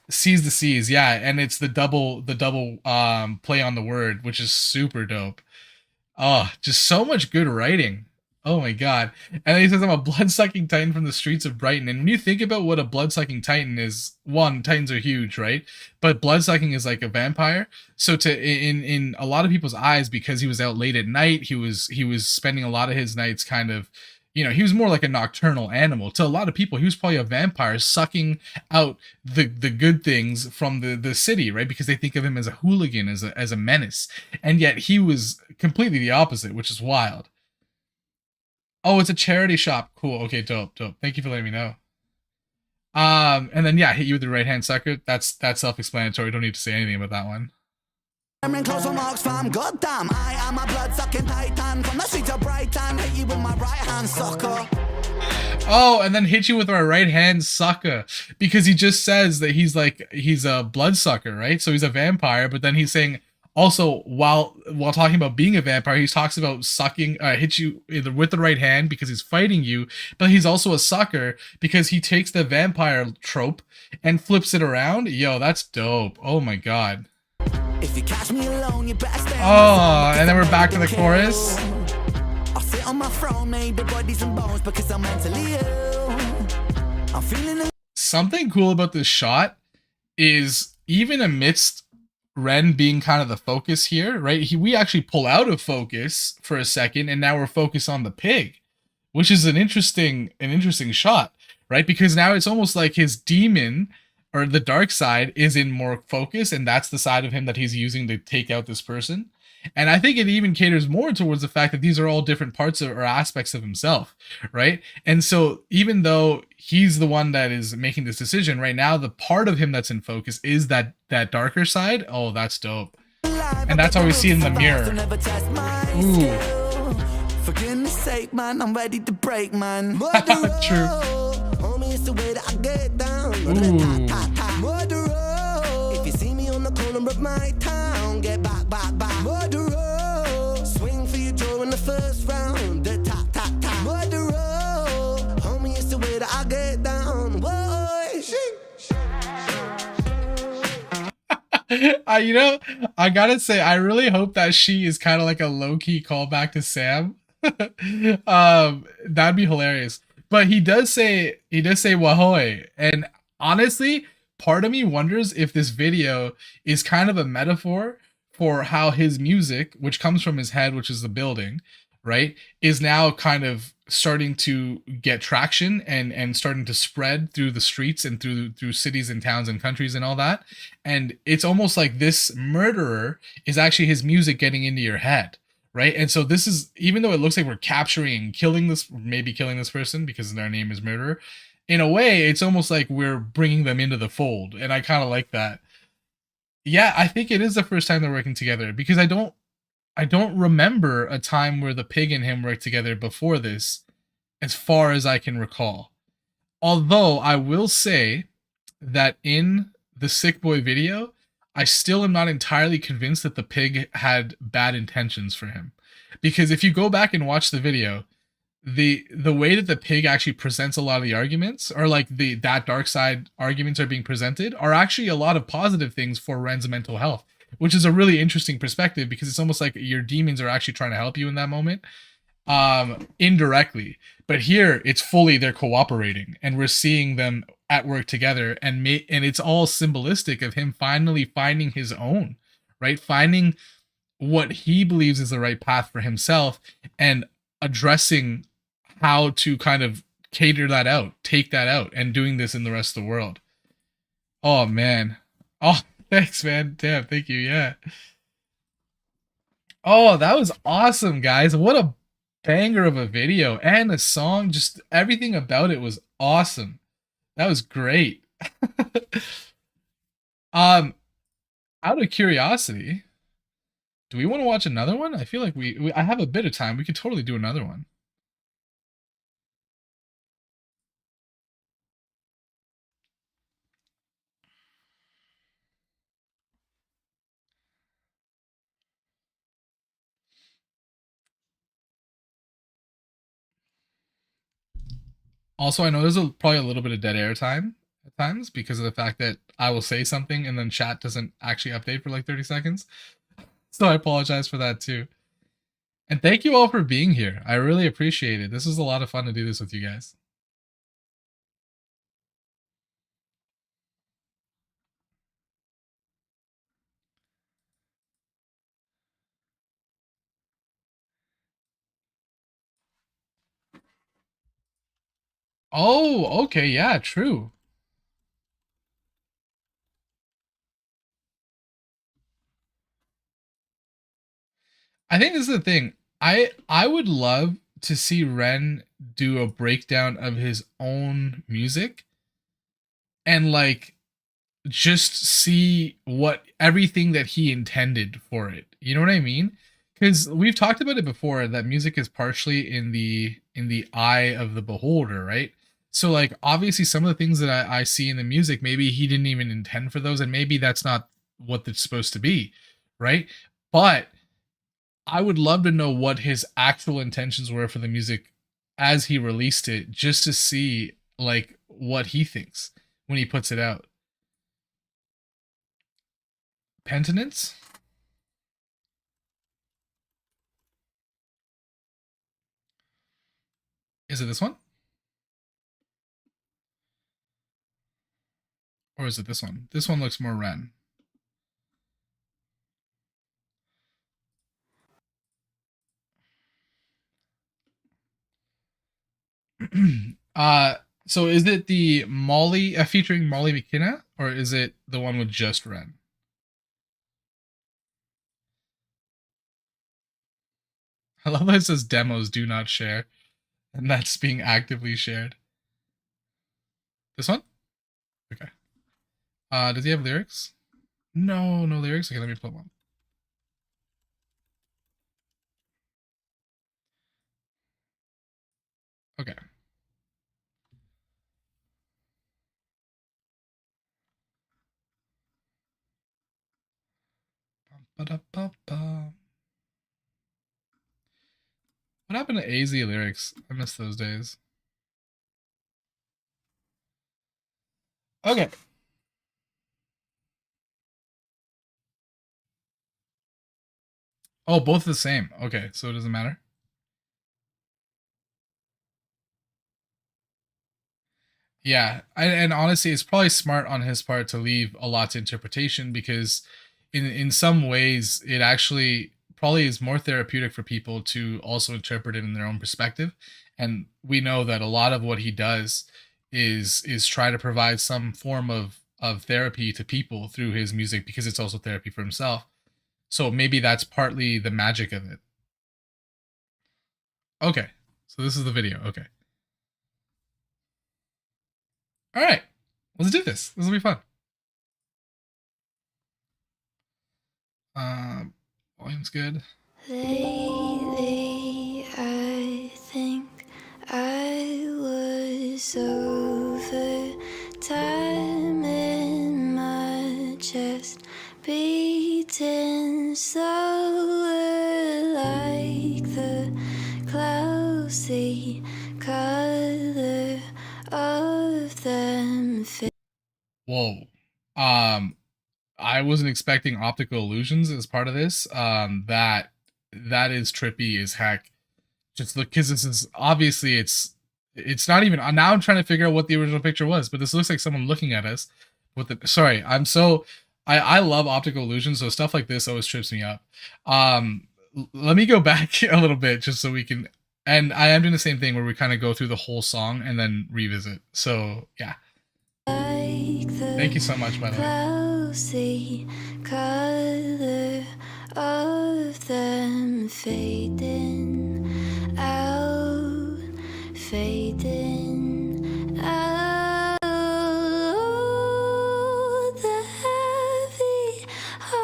Seize the seas, yeah, and it's the double play on the word, which is super dope. Oh, just so much good writing. Oh my god. And then he says, I'm a blood-sucking titan from the streets of Brighton. And when you think about what a blood-sucking titan is, one, titans are huge, right? But blood-sucking is like a vampire. So in a lot of people's eyes, because he was out late at night, he was spending a lot of his nights kind of, he was more like a nocturnal animal. To a lot of people, he was probably a vampire sucking out the good things from the city, right? Because they think of him as a hooligan, as a menace. And yet he was completely the opposite, which is wild. Oh, it's a charity shop. Cool. Okay, dope, dope. Thank you for letting me know. And then yeah, hit you with the right hand sucker. That's self-explanatory. Don't need to say anything about that one. I'm in close remarks, fam. Goddamn, I am a blood sucking titan from the streets of Brighton. Hit you with my right hand sucker. Oh, and then hit you with our right hand sucker because he just says that he's a bloodsucker, right? So he's a vampire, but then he's saying also while talking about being a vampire, he talks about sucking hit you either with the right hand because he's fighting you, but he's also a sucker because he takes the vampire trope and flips it around. Yo, that's dope. Oh my god. If you catch me alone, you better stay. Oh, and then we're back to the chorus. I'll sit on my throne, made the bodies and bones because I'm mentally ill. I'm feeling Something cool about this shot is even amidst Ren being kind of the focus here, right? We actually pull out of focus for a second, and now we're focused on the pig, which is an interesting shot, right? Because now it's almost like his demon or the dark side is in more focus, and that's the side of him that he's using to take out this person. And I think it even caters more towards the fact that these are all different parts of, or aspects of himself, right? And so even though he's the one that is making this decision right now, the part of him that's in focus is that darker side. Oh, that's dope. And that's how we see it in the mirror. Ooh. for goodness sake, man, I'm ready to break, man. True. Homie, it's the way that I get down. If you see me on the corner of my town, get back. Swing for your jaw in the first round. The tap. Homie, it's the way that I get down. You know, I gotta say, I really hope that she is kind of like a low-key callback to Sam. That'd be hilarious. But he does say Wahoy, and honestly, part of me wonders if this video is kind of a metaphor for how his music, which comes from his head, which is the building, right, is now kind of starting to get traction and starting to spread through the streets and through cities and towns and countries and all that. And it's almost like this murderer is actually his music getting into your head, right? And so this is, even though it looks like we're capturing and killing this, maybe killing this person because their name is murderer, in a way it's almost like we're bringing them into the fold, and I kind of like that. Yeah, I think it is the first time they're working together because I don't remember a time where the pig and him worked together before this, as far as I can recall. Although I will say that in the Sick Boy video, I still am not entirely convinced that the pig had bad intentions for him. Because if you go back and watch the video, the way that the pig actually presents a lot of the arguments, or like that dark side arguments are being presented, are actually a lot of positive things for Ren's mental health, which is a really interesting perspective because it's almost like your demons are actually trying to help you in that moment, indirectly. But here it's fully they're cooperating, and we're seeing them at work together, and it's all symbolistic of him finally finding his own, right? Finding what he believes is the right path for himself, and addressing how to kind of cater that out, take that out, and doing this in the rest of the world. Oh man. Oh, thanks, man. Damn, thank you. Yeah. Oh, that was awesome, guys. What a banger of a video and a song. Just everything about it was awesome. That was great. Out of curiosity, do we want to watch another one? I feel like I have a bit of time. We could totally do another one. Also, I know there's probably a little bit of dead air time at times because of the fact that I will say something and then chat doesn't actually update for like 30 seconds. So I apologize for that too. And thank you all for being here. I really appreciate it. This was a lot of fun to do this with you guys. Oh, okay, yeah, true. I think this is the thing. I would love to see Ren do a breakdown of his own music and like just see what everything that he intended for it. You know what I mean? Because we've talked about it before that music is partially in the eye of the beholder, right? So like obviously some of the things that I see in the music, maybe he didn't even intend for those, and maybe that's not what it's supposed to be, right? But I would love to know what his actual intentions were for the music as he released it, just to see like what he thinks when he puts it out. Penitence? Is it this one? Or is it this one? This one looks more Ren. uh so is it the Molly featuring Molly McKenna, or is it the one with just Ren? I love that it says demos do not share, and that's being actively shared. This one? Okay. Does he have lyrics? No, no lyrics. Okay, let me put one. Okay. Ba-da-ba-ba. What happened to AZ lyrics? I miss those days. Okay. Oh, both the same. Okay, so it doesn't matter. Yeah, and honestly, it's probably smart on his part to leave a lot to interpretation, because in some ways it actually probably is more therapeutic for people to also interpret it in their own perspective. And we know that a lot of what he does is try to provide some form of therapy to people through his music, because it's also therapy for himself. So maybe that's partly the magic of it. Okay, so this is the video. Okay, all right, let's do this. This will be fun. Um, volume's good. Lately, I think I was over time in my chest, beating slower like the clouds, the color of them. Whoa. I wasn't expecting optical illusions as part of this. That is trippy as heck. Just look, because this is obviously it's not even now. I'm trying to figure out what the original picture was, but this looks like someone looking at us. With the sorry, I'm so I love optical illusions, so stuff like this always trips me up. Let me go back a little bit just so we can. And I am doing the same thing where we kind of go through the whole song and then revisit. So yeah. Thank you so much, by the way. Color of them fading out, fading out. The heavy heart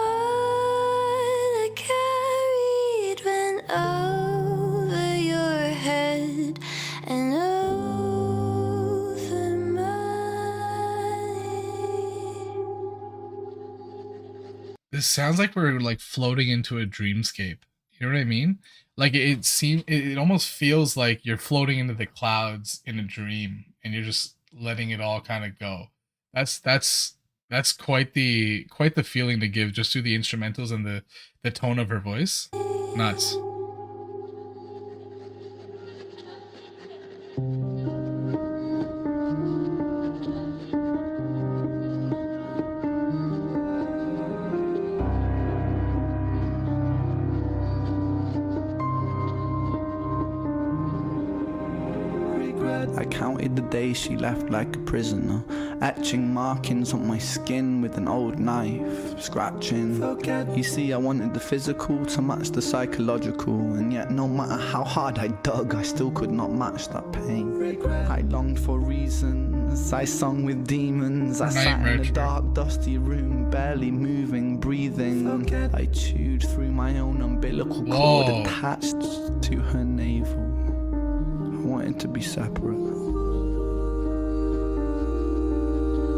I carried went over your head and over mine. This sounds like we're like floating into a dreamscape. You know what I mean? Like it almost feels like you're floating into the clouds in a dream and you're just letting it all kind of go. That's quite the feeling to give just through the instrumentals and the tone of her voice. Nuts. I count counted the days she left like a prisoner, etching markings on my skin with an old knife, scratching. You see, I wanted the physical to match the psychological, and yet no matter how hard I dug, I still could not match that pain. I longed for reasons, I sung with demons, I sat in a dark dusty room, barely moving, breathing. I chewed through my own umbilical cord attached to her navel. I wanted to be separate.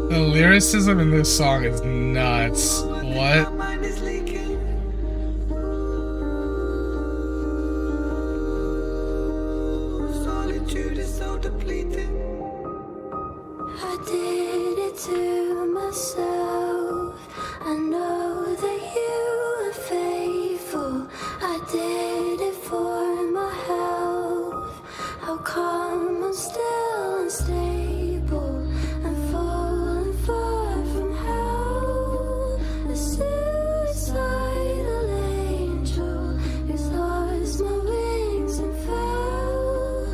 The lyricism in this song is nuts. What? Solitude is so depleting. I did it to myself. I know that you are faithful. I did it for my health. How come I'm still unstable and falling far from hell? The suicidal angel who's lost my wings and fell,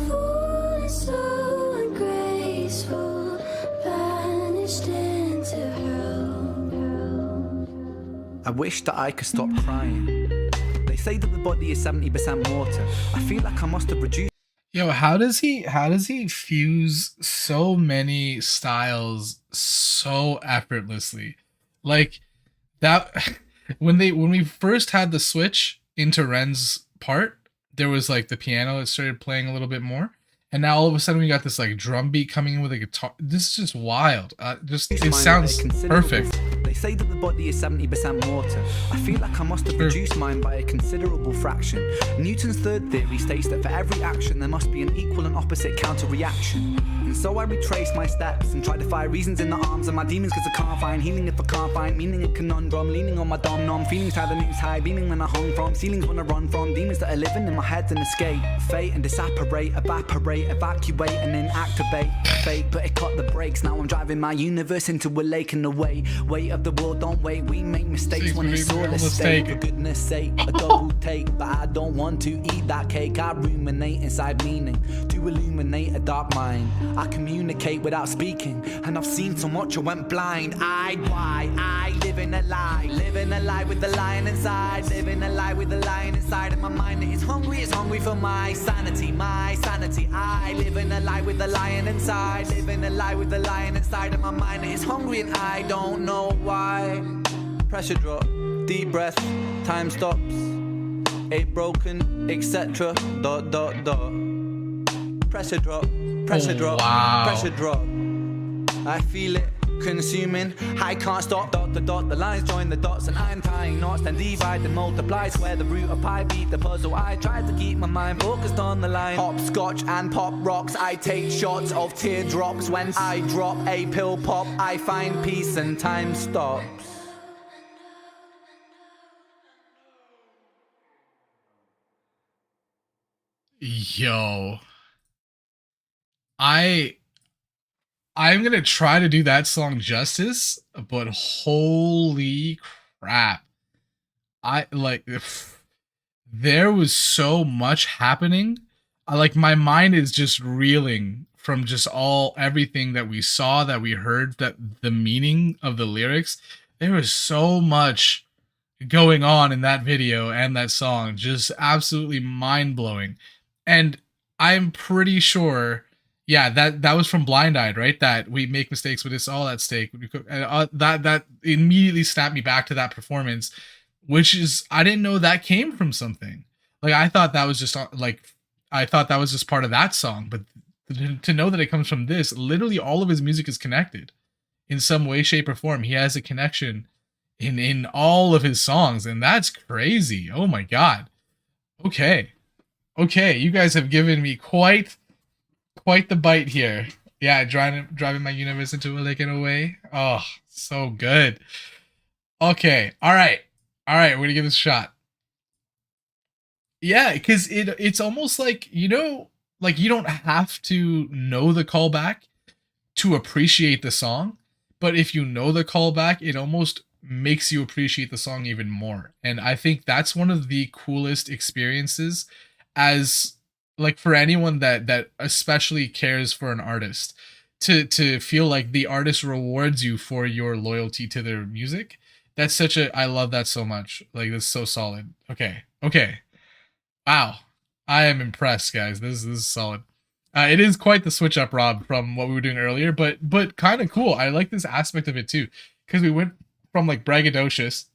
falling so ungraceful, vanished into hell. I wish that I could stop crying. They say that the body is 70% water. I feel like I must have reduced. Yo, how does he fuse so many styles so effortlessly? Like that when we first had the switch into Ren's part, there was like the piano that started playing a little bit more, and now all of a sudden we got this like drum beat coming in with a guitar. This is just wild. It sounds perfect. They say that the body is 70% water. I feel like I must have reduced mine by a considerable fraction. Newton's third theory states that for every action there must be an equal and opposite counter-reaction. And so I retrace my steps and try to find reasons in the arms of my demons, cause I can't find healing if I can't find meaning. A conundrum, leaning on my dom-nom, feelings how the news high, beaming when I hung from ceilings when I run from demons that are living in my head and escape fate and disapparate, evaporate, evacuate and inactivate fate. But it cut the brakes, now I'm driving my universe into a lake and away. Weight of the world, don't wait, we make mistakes when it's all a mistake. For goodness sake, a double take, but I don't want to eat that cake. I ruminate inside meaning to illuminate a dark mind. I communicate without speaking, and I've seen so much I went blind. I live in a lie with the lion inside, living a lie with the lion inside of my mind. It's hungry for my sanity, I live in a lie with the lion inside, living a lie with the lion inside of my mind. It's hungry and I don't know why. Pressure drop, deep breath, time stops, 8 broken, etc. ... Pressure drop, pressure drop, pressure drop. I feel it consuming, I can't stop. ... The lines join the dots and I'm tying knots, then divide and multiply. Square the root of pi, beat the puzzle. I try to keep my mind focused on the line. Hopscotch and pop rocks, I take shots of teardrops. When I drop a pill pop, I find peace and time stops. Yo, I'm gonna try to do that song justice, but holy crap. I like there was so much happening. My mind is just reeling from just everything that we saw, that we heard, that the meaning of the lyrics. There was so much going on in that video and that song, just absolutely mind-blowing. And I'm pretty sure, yeah, that was from Blind Eyed, right? That we make mistakes, but it's all at stake. That immediately snapped me back to that performance, which is, I didn't know that came from something. Like I thought that was just part of that song, but to know that it comes from this, literally all of his music is connected in some way, shape, or form. He has a connection in all of his songs, and that's crazy. Oh my god. Okay, you guys have given me quite the bite here. Yeah, driving my universe into a lake in a way. Oh, so good. Okay, all right, we're gonna give this a shot. Yeah, because it's almost like, like you don't have to know the callback to appreciate the song, but if you know the callback, it almost makes you appreciate the song even more. And I think that's one of the coolest experiences as like for anyone that especially cares for an artist, to feel like the artist rewards you for your loyalty to their music. That's such a, I love that so much. Like that's so solid. Okay. Okay. Wow. I am impressed, guys. This is solid. It is quite the switch up, Rob, from what we were doing earlier, but kind of cool. I like this aspect of it too, because we went from like braggadocious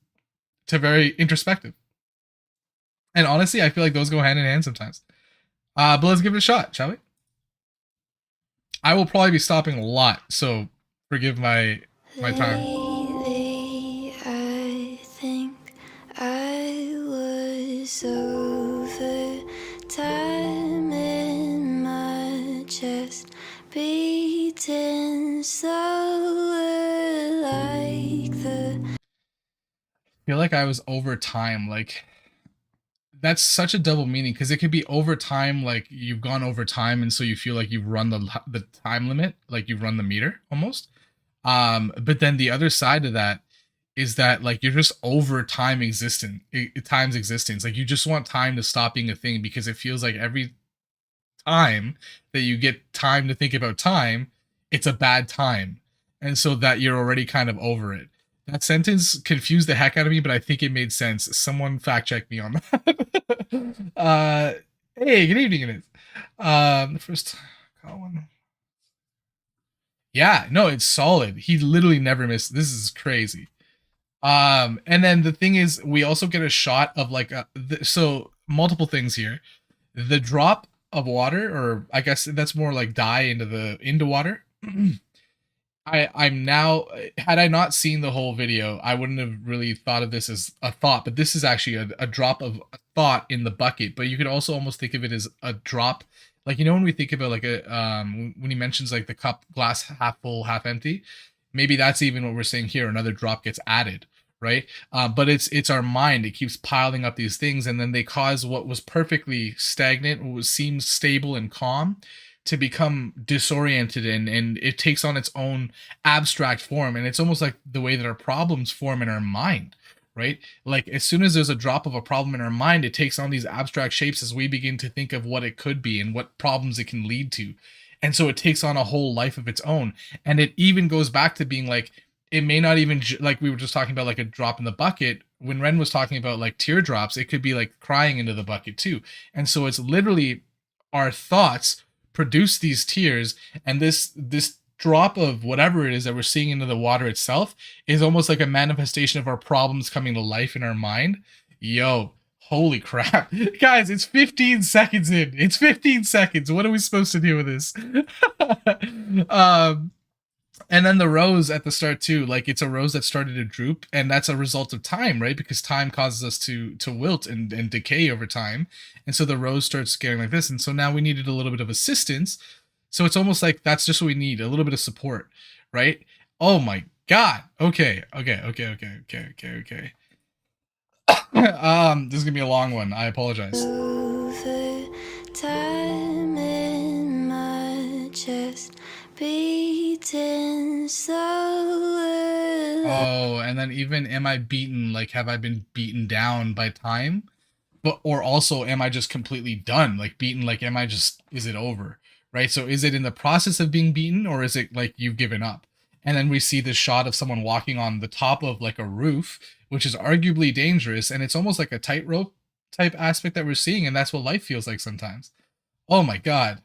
to very introspective. And honestly, I feel like those go hand in hand sometimes. But let's give it a shot, shall we? I will probably be stopping a lot, so forgive my time. Lately, I think I was over time in my chest, beating slower like the I feel like I was over time, like that's such a double meaning because it could be over time, like you've gone over time, and so you feel like you've run the time limit, like you've run the meter almost. But then the other side of that is that like you're just over time existent, time's existence. Like you just want time to stop being a thing because it feels like every time that you get time to think about time, it's a bad time, and so that you're already kind of over it. That sentence confused the heck out of me, but I think it made sense. Someone fact check me on that. Hey, good evening, it is. The first call one. Yeah, no, it's solid. He literally never missed. This is crazy. And then the thing is, we also get a shot of like so multiple things here. The drop of water, or I guess that's more like dye into water. I'm now, had I not seen the whole video, I wouldn't have really thought of this as a thought, but this is actually a drop of a thought in the bucket. But you could also almost think of it as a drop, like you know when we think about like a when he mentions like the cup glass half full half empty, maybe that's even what we're saying here. Another drop gets added, right? But it's our mind. It keeps piling up these things, and then they cause what was perfectly stagnant, what seems stable and calm, to become disoriented, and it takes on its own abstract form. And it's almost like the way that our problems form in our mind, right? Like as soon as there's a drop of a problem in our mind, it takes on these abstract shapes as we begin to think of what it could be and what problems it can lead to. And so it takes on a whole life of its own. And it even goes back to being like, it may not even, like we were just talking about like a drop in the bucket. When Ren was talking about like teardrops, it could be like crying into the bucket too. And so it's literally our thoughts produce these tears, and this drop of whatever it is that we're seeing into the water itself is almost like a manifestation of our problems coming to life in our mind. Yo, holy crap. Guys, it's 15 seconds in. It's 15 seconds. What are we supposed to do with this? And then the rose at the start too, like it's a rose that started to droop, and that's a result of time, right? Because time causes us to wilt and decay over time. And so the rose starts getting like this, and so now we needed a little bit of assistance. So it's almost like that's just what we need, a little bit of support, right? Oh my god. Okay. This is gonna be a long one. I apologize. over time in my chest, beating slower. Oh, and then even am I beaten? Like, have I been beaten down by time? But or also, am I just completely done? Like beaten? Like, am I just? Is it over? Right. So, is it in the process of being beaten, or is it like you've given up? And then we see this shot of someone walking on the top of like a roof, which is arguably dangerous, and it's almost like a tightrope type aspect that we're seeing, and that's what life feels like sometimes. Oh my god!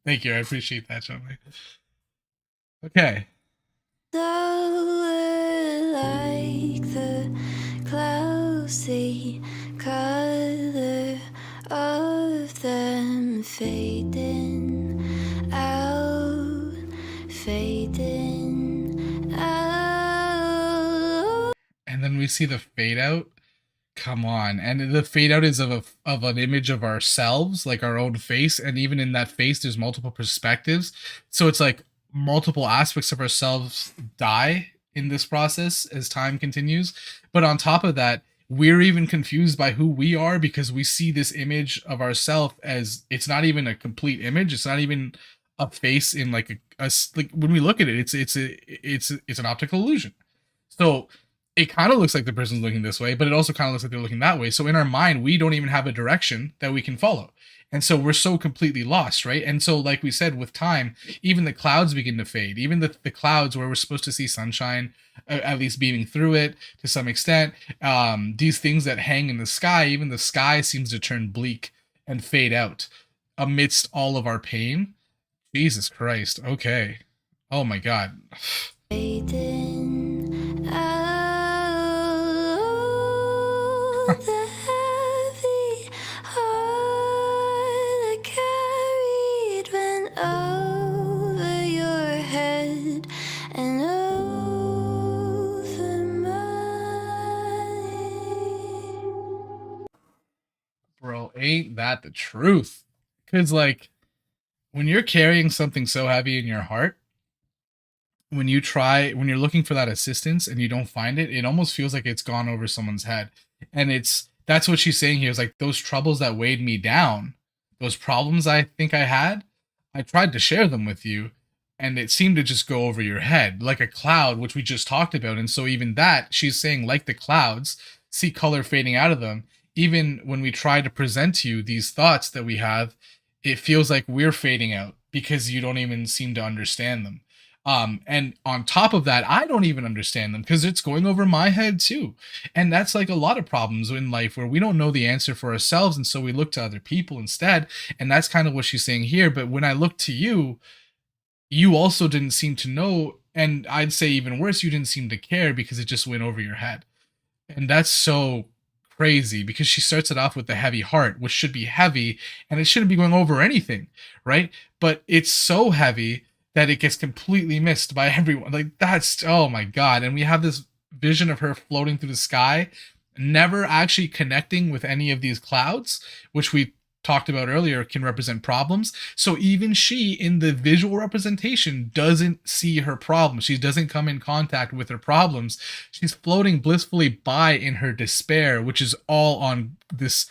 Thank you. I appreciate that, Johnny. Okay. Slower like the clouds, the color of them fading out, fading out. And then we see the fade out. Come on. And the fade out is of an image of ourselves, like our own face, and even in that face there's multiple perspectives. So it's like multiple aspects of ourselves die in this process as time continues. But on top of that, we're even confused by who we are because we see this image of ourselves as it's not even a complete image. It's not even a face in like like when we look at it, it's an optical illusion. So it kind of looks like the person's looking this way, but it also kind of looks like they're looking that way. So in our mind, we don't even have a direction that we can follow. And so we're so completely lost, right? And so, like we said, with time, even the clouds begin to fade. Even the clouds where we're supposed to see sunshine, at least beaming through it to some extent, these things that hang in the sky, even the sky seems to turn bleak and fade out amidst all of our pain. Jesus Christ. Okay. Oh my God. Fading out the heavy heart I carried went over your head and over mine. Bro, ain't that the truth? Because, like, when you're carrying something so heavy in your heart, when you're looking for that assistance and you don't find it, it almost feels like it's gone over someone's head. And that's what she's saying here is like those troubles that weighed me down, those problems I think I had, I tried to share them with you, and it seemed to just go over your head like a cloud, which we just talked about. And so even that, she's saying, like the clouds, see color fading out of them. Even when we try to present to you these thoughts that we have, it feels like we're fading out because you don't even seem to understand them. And on top of that, I don't even understand them because it's going over my head too. And that's like a lot of problems in life where we don't know the answer for ourselves. And so we look to other people instead. And that's kind of what she's saying here. But when I look to you, you also didn't seem to know. And I'd say even worse, you didn't seem to care because it just went over your head. And that's so crazy because she starts it off with the heavy heart, which should be heavy and it shouldn't be going over anything, right? But it's so heavy that it gets completely missed by everyone. Like, that's, oh my God. And we have this vision of her floating through the sky, never actually connecting with any of these clouds, which we talked about earlier can represent problems. So even she, in the visual representation, doesn't see her problems. She doesn't come in contact with her problems. She's floating blissfully by in her despair, which is all on this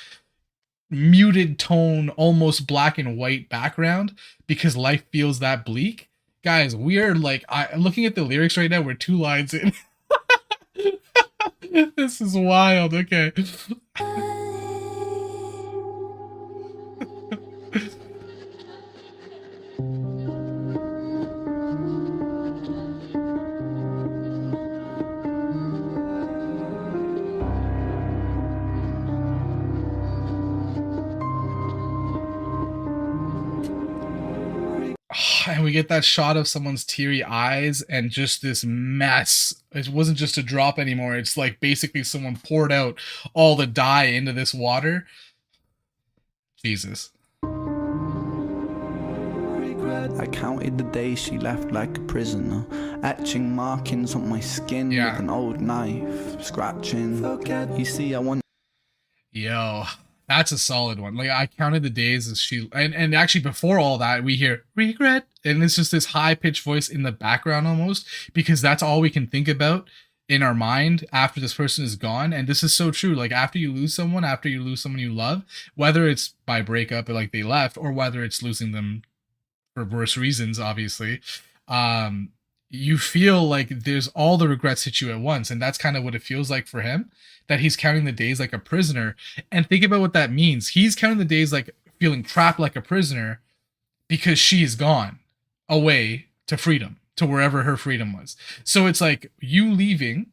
muted tone, almost black and white background because life feels that bleak. Guys, we are like, looking at the lyrics right now, we're 2 lines in. This is wild. Okay. And we get that shot of someone's teary eyes and just this mess. It wasn't just a drop anymore. It's like basically someone poured out all the dye into this water. Jesus. I counted the days she left like a prisoner, etching markings on my skin with an old knife, scratching. You see, I want. Yo, that's a solid one. Like, I counted the days as she, and actually before all that, we hear regret, and it's just this high pitched voice in the background almost, because that's all we can think about in our mind after this person is gone. And this is so true. Like, after you lose someone you love, whether it's by breakup or like they left, or whether it's losing them for worse reasons, obviously, you feel like there's all the regrets hit you at once. And that's kind of what it feels like for him, that he's counting the days like a prisoner. And think about what that means. He's counting the days like feeling trapped like a prisoner because she is gone away to freedom, to wherever her freedom was. So it's like you leaving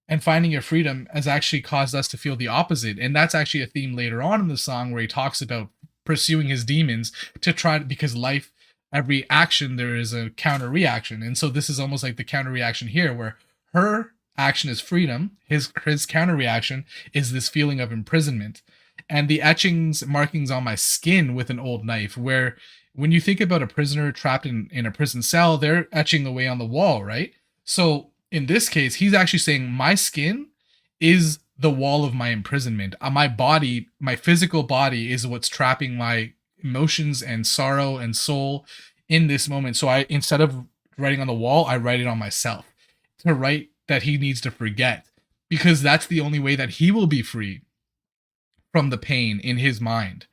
and finding your freedom has actually caused us to feel the opposite. And that's actually a theme later on in the song where he talks about pursuing his demons to try to, because life, every action, there is a counter reaction. And so this is almost like the counter reaction here, where her action is freedom. His counter reaction is this feeling of imprisonment. And the etchings, markings on my skin with an old knife, where when you think about a prisoner trapped in a prison cell, they're etching away on the wall, right? So in this case, he's actually saying my skin is the wall of my imprisonment. My body, my physical body, is what's trapping my emotions and sorrow and soul in this moment. So I, instead of writing on the wall, I write it on myself to write that he needs to forget, because that's the only way that he will be free from the pain in his mind.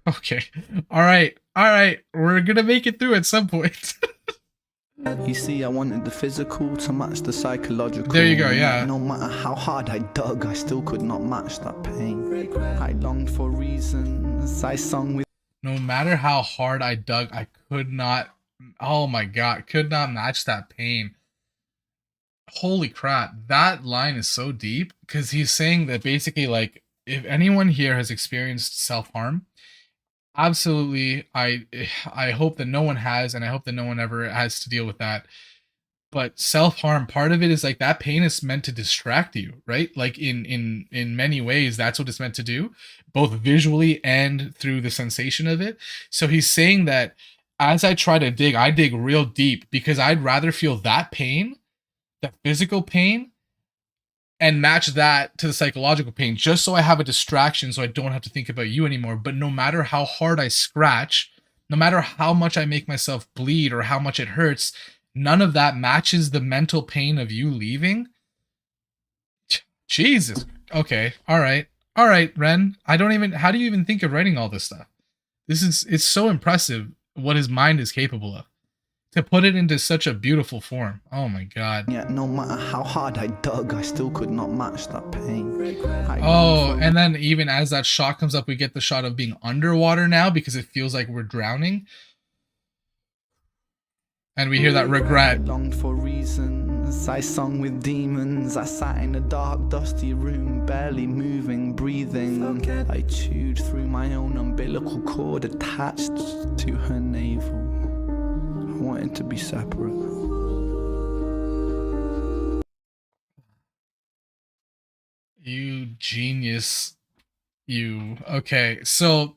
Okay. All right. We're going to make it through at some point. You see, I wanted the physical to match the psychological. There you go, yeah. No matter how hard I dug, I still could not match that pain. I longed for reasons, I sung with. No matter how hard I dug, I could not, oh my god, could not match that pain. Holy crap, that line is so deep, because he's saying that basically, like, if anyone here has experienced self-harm, absolutely, I hope that no one has, and I hope that no one ever has to deal with that. But self-harm, part of it is like that pain is meant to distract you, right? Like in many ways, that's what it's meant to do, both visually and through the sensation of it. So he's saying that as I try to dig, I dig real deep because I'd rather feel that pain, that physical pain, and match that to the psychological pain, just so I have a distraction so I don't have to think about you anymore. But no matter how hard I scratch, no matter how much I make myself bleed or how much it hurts, none of that matches the mental pain of you leaving. Jesus. Okay. All right, Ren. How do you even think of writing all this stuff? It's so impressive what his mind is capable of, to put it into such a beautiful form. Oh my god. Yeah, no matter how hard I dug, I still could not match that pain. Oh, and then even as that shot comes up, we get the shot of being underwater now because it feels like we're drowning. And we hear that regret. I longed for reasons, I sung with demons, I sat in a dark, dusty room, barely moving, breathing. I chewed through my own umbilical cord attached to her navel. I wanted to be separate. You genius. You. Okay, so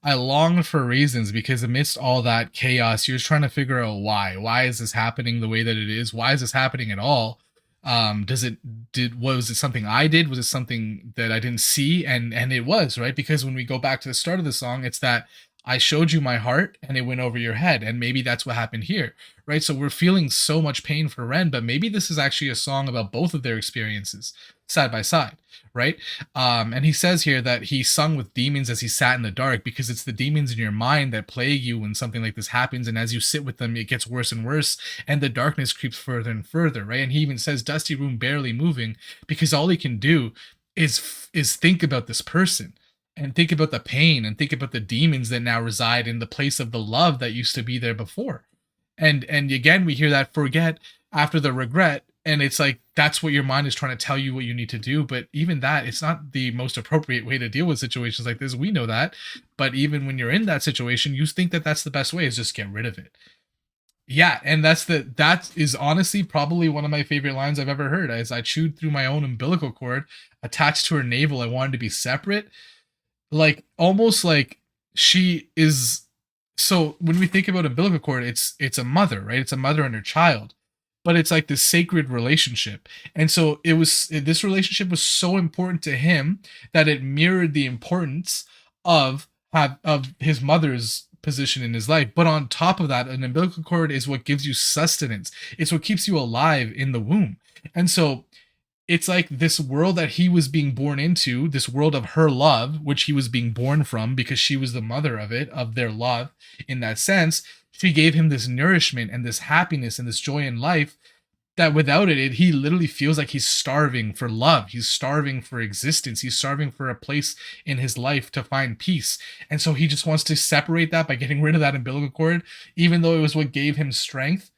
I longed for reasons because amidst all that chaos, you're trying to figure out why. Why is this happening the way that it is? Why is this happening at all? Was it something I did? Was it something that I didn't see? And it was, right? Because when we go back to the start of the song, it's that I showed you my heart and it went over your head. And maybe that's what happened here, right? So we're feeling so much pain for Ren, but maybe this is actually a song about both of their experiences side by side, right? And he says here that he sung with demons as he sat in the dark because it's the demons in your mind that plague you when something like this happens. And as you sit with them, it gets worse and worse and the darkness creeps further and further, right? And he even says dusty room barely moving because all he can do is think about this person and think about the pain and think about the demons that now reside in the place of the love that used to be there before. And again, we hear that forget after the regret. And it's like, that's what your mind is trying to tell you what you need to do. But even that, it's not the most appropriate way to deal with situations like this. We know that. But even when you're in that situation, you think that that's the best way is just get rid of it. Yeah. And that is honestly probably one of my favorite lines I've ever heard. As I chewed through my own umbilical cord attached to her navel, I wanted to be separate. Like almost like she is. So when we think about umbilical cord, it's a mother, right? It's a mother and her child, but it's like this sacred relationship. And so this relationship was so important to him that it mirrored the importance of his mother's position in his life. But on top of that, an umbilical cord is what gives you sustenance. It's what keeps you alive in the womb. And so it's like this world that he was being born into, this world of her love, which he was being born from because she was the mother of it, of their love in that sense. She gave him this nourishment and this happiness and this joy in life that without it, he literally feels like he's starving for love. He's starving for existence. He's starving for a place in his life to find peace. And so he just wants to separate that by getting rid of that umbilical cord, even though it was what gave him strength.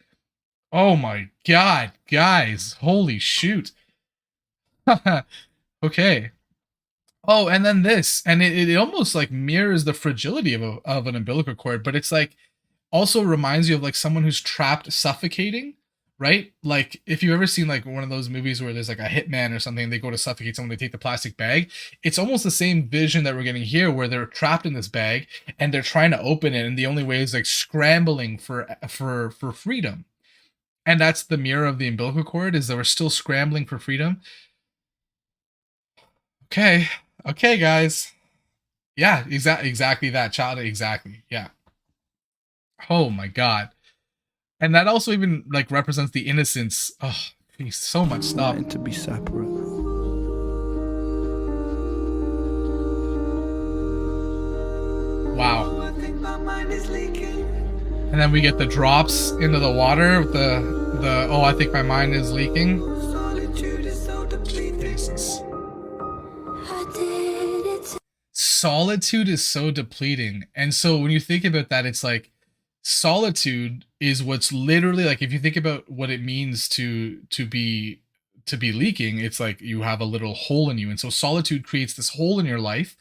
Oh my God, guys. Holy shoot. Okay. Oh, and then this, and it almost like mirrors the fragility of an umbilical cord, but it's like also reminds you of like someone who's trapped suffocating, right? Like if you've ever seen like one of those movies where there's like a hitman or something, they go to suffocate someone, they take the plastic bag. It's almost the same vision that we're getting here where they're trapped in this bag and they're trying to open it, and the only way is like scrambling for freedom. And that's the mirror of the umbilical cord, is that we're still scrambling for freedom. Okay, guys. Yeah, exactly that, child. Exactly. Yeah. Oh my God. And that also even like represents the innocence. Oh, so much stuff. To be separate. Wow. And then we get the drops into the water with the oh, I think my mind is leaking. Jesus. Solitude is so depleting. And so when you think about that, it's like solitude is what's literally like, if you think about what it means to be leaking, it's like you have a little hole in you. And so solitude creates this hole in your life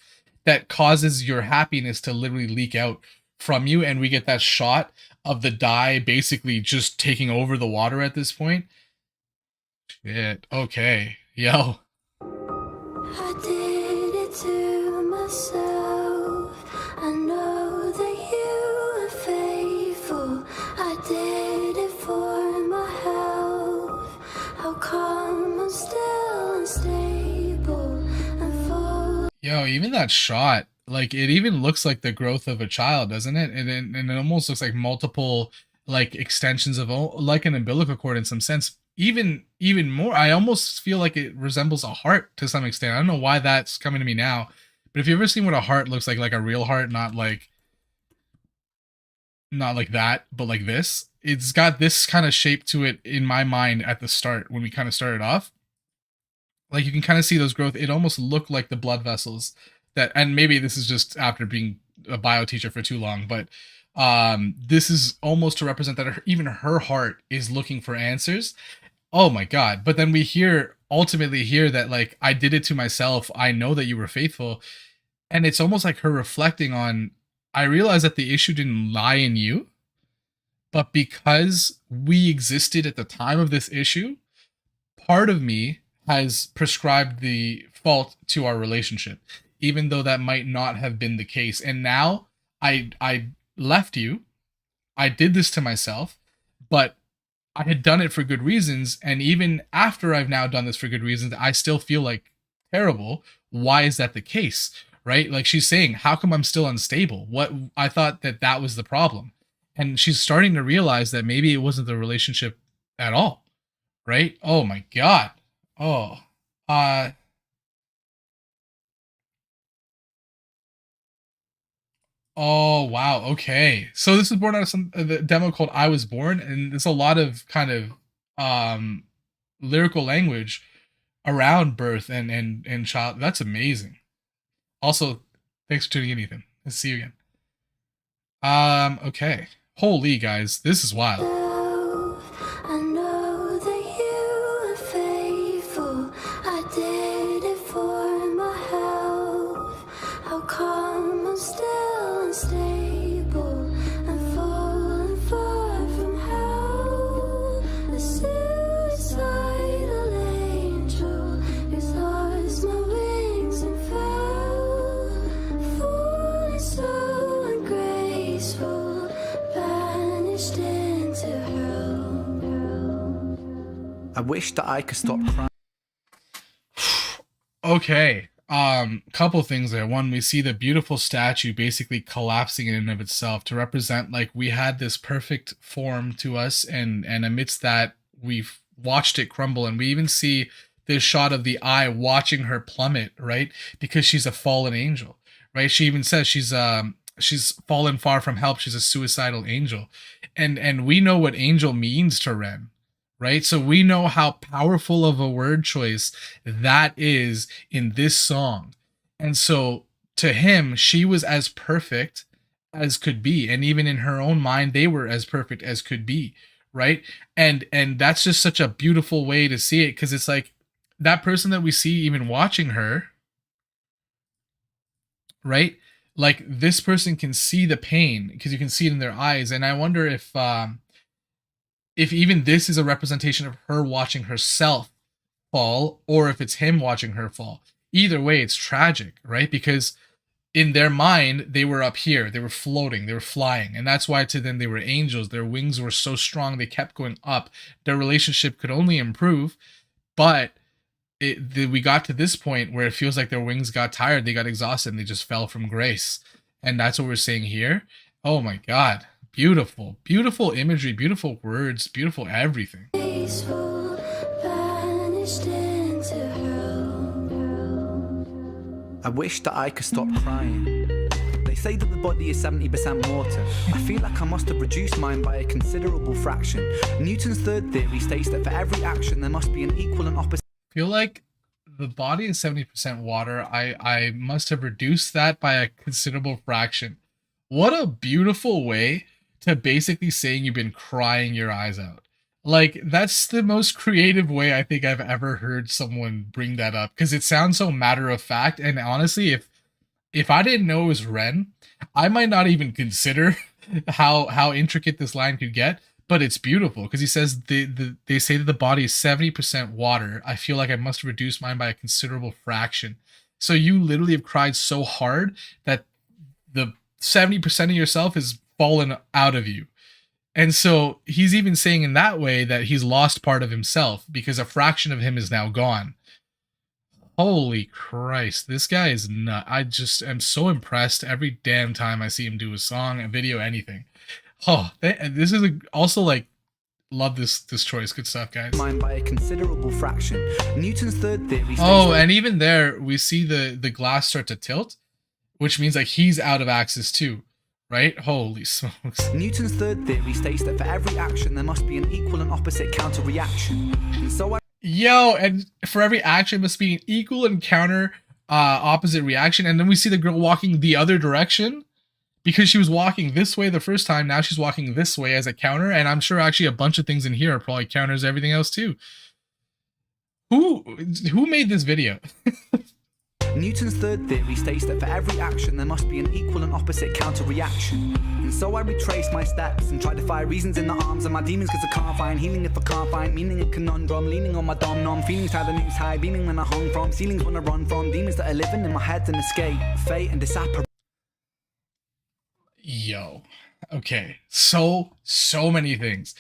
that causes your happiness to literally leak out from you. And we get that shot of the dye basically just taking over the water at this point. Shit. Okay. Yo. I did it to myself. I know that you are faithful. I did it for my health. How come I'm still unstable and full? Yo, even that shot, like it even looks like the growth of a child, doesn't it? And it almost looks like multiple like extensions of like an umbilical cord in some sense. Even more, I almost feel like it resembles a heart to some extent. I don't know why that's coming to me now, but if you've ever seen what a heart looks like a real heart, not like that, but like this, it's got this kind of shape to it in my mind at the start when we kind of started off. Like you can kind of see those growth. It almost looked like the blood vessels that, and maybe this is just after being a bio teacher for too long, but this is almost to represent that even her heart is looking for answers. Oh my God. But then we ultimately hear that like, I did it to myself. I know that you were faithful. And it's almost like her reflecting on, I realized that the issue didn't lie in you, but because we existed at the time of this issue, part of me has prescribed the fault to our relationship, even though that might not have been the case. And now I left you. I did this to myself, but I had done it for good reasons. And even after I've now done this for good reasons, I still feel like terrible. Why is that the case? Right? Like she's saying, how come I'm still unstable? What I thought that was the problem. And she's starting to realize that maybe it wasn't the relationship at all. Right? Oh my God. Oh, oh wow. Okay. So this was born out of the demo called I Was Born, and there's a lot of kind of um lyrical language around birth and child. That's amazing. Also, thanks for tuning in, Ethan. Let's see you again. Okay. Holy guys, this is wild. I know that you are faithful. I did it for my health. How come I'm still unstable and falling far from hell? A suicidal angel who's lost my wings and fell, falling so ungraceful, banished into hell. I wish that I could stop crying. Okay. Couple things there. One, we see the beautiful statue basically collapsing in and of itself to represent like we had this perfect form to us, and amidst that we've watched it crumble. And we even see this shot of the eye watching her plummet, right? Because she's a fallen angel, right? She even says she's fallen far from help. She's a suicidal angel. And we know what angel means to Ren, right? So we know how powerful of a word choice that is in this song. And so to him, she was as perfect as could be. And even in her own mind, they were as perfect as could be, right? And that's just such a beautiful way to see it, because it's like that person that we see even watching her, right? Like this person can see the pain because you can see it in their eyes. And I wonder if even this is a representation of her watching herself fall, or if it's him watching her fall. Either way, it's tragic, right? Because in their mind, they were up here, they were floating, they were flying. And that's why to them, they were angels. Their wings were so strong, they kept going up. Their relationship could only improve. But we got to this point where it feels like their wings got tired, they got exhausted, and they just fell from grace. And that's what we're saying here. Oh my God. Beautiful, beautiful imagery, beautiful words, beautiful everything. Peaceful, banished into hell. I wish that I could stop crying. They say that the body is 70% water. I feel like I must have reduced mine by a considerable fraction. Newton's third theory states that for every action there must be an equal and opposite. Feel like the body is 70% water. I must have reduced that by a considerable fraction. What a beautiful way to basically saying you've been crying your eyes out. Like, that's the most creative way I think I've ever heard someone bring that up, because it sounds so matter of fact. And honestly, if I didn't know it was Ren, I might not even consider how intricate this line could get. But it's beautiful because he says they say that the body is 70% water. I feel like I must have reduced mine by a considerable fraction. So you literally have cried so hard that the 70% of yourself is fallen out of you. And so he's even saying in that way that he's lost part of himself because a fraction of him is now gone. Holy Christ, this guy is nut. I just am so impressed every damn time I see him do a song, a video, anything. Oh, this is also like, love this choice. Good stuff, guys. Mine by a considerable fraction. Newton's third theory. Oh, and even there, we see the glass start to tilt, which means like he's out of axis too, right? Holy smokes. Newton's third theory states that for every action there must be an equal and opposite counter reaction. And so and for every action must be an equal and counter opposite reaction. And then we see the girl walking the other direction. Because she was walking this way the first time, now she's walking this way as a counter, and I'm sure actually a bunch of things in here are probably counters everything else too. Who made this video? Newton's third theory states that for every action there must be an equal and opposite counter reaction. And so I retrace my steps and try to find reasons in the arms of my demons, cause I can't find healing if I can't find meaning. A conundrum, leaning on my dom nom, feelings how the news high, beaming when I hung from ceilings when I run from demons that are living in my head and escape fate and disappear. Yo, okay, so many things.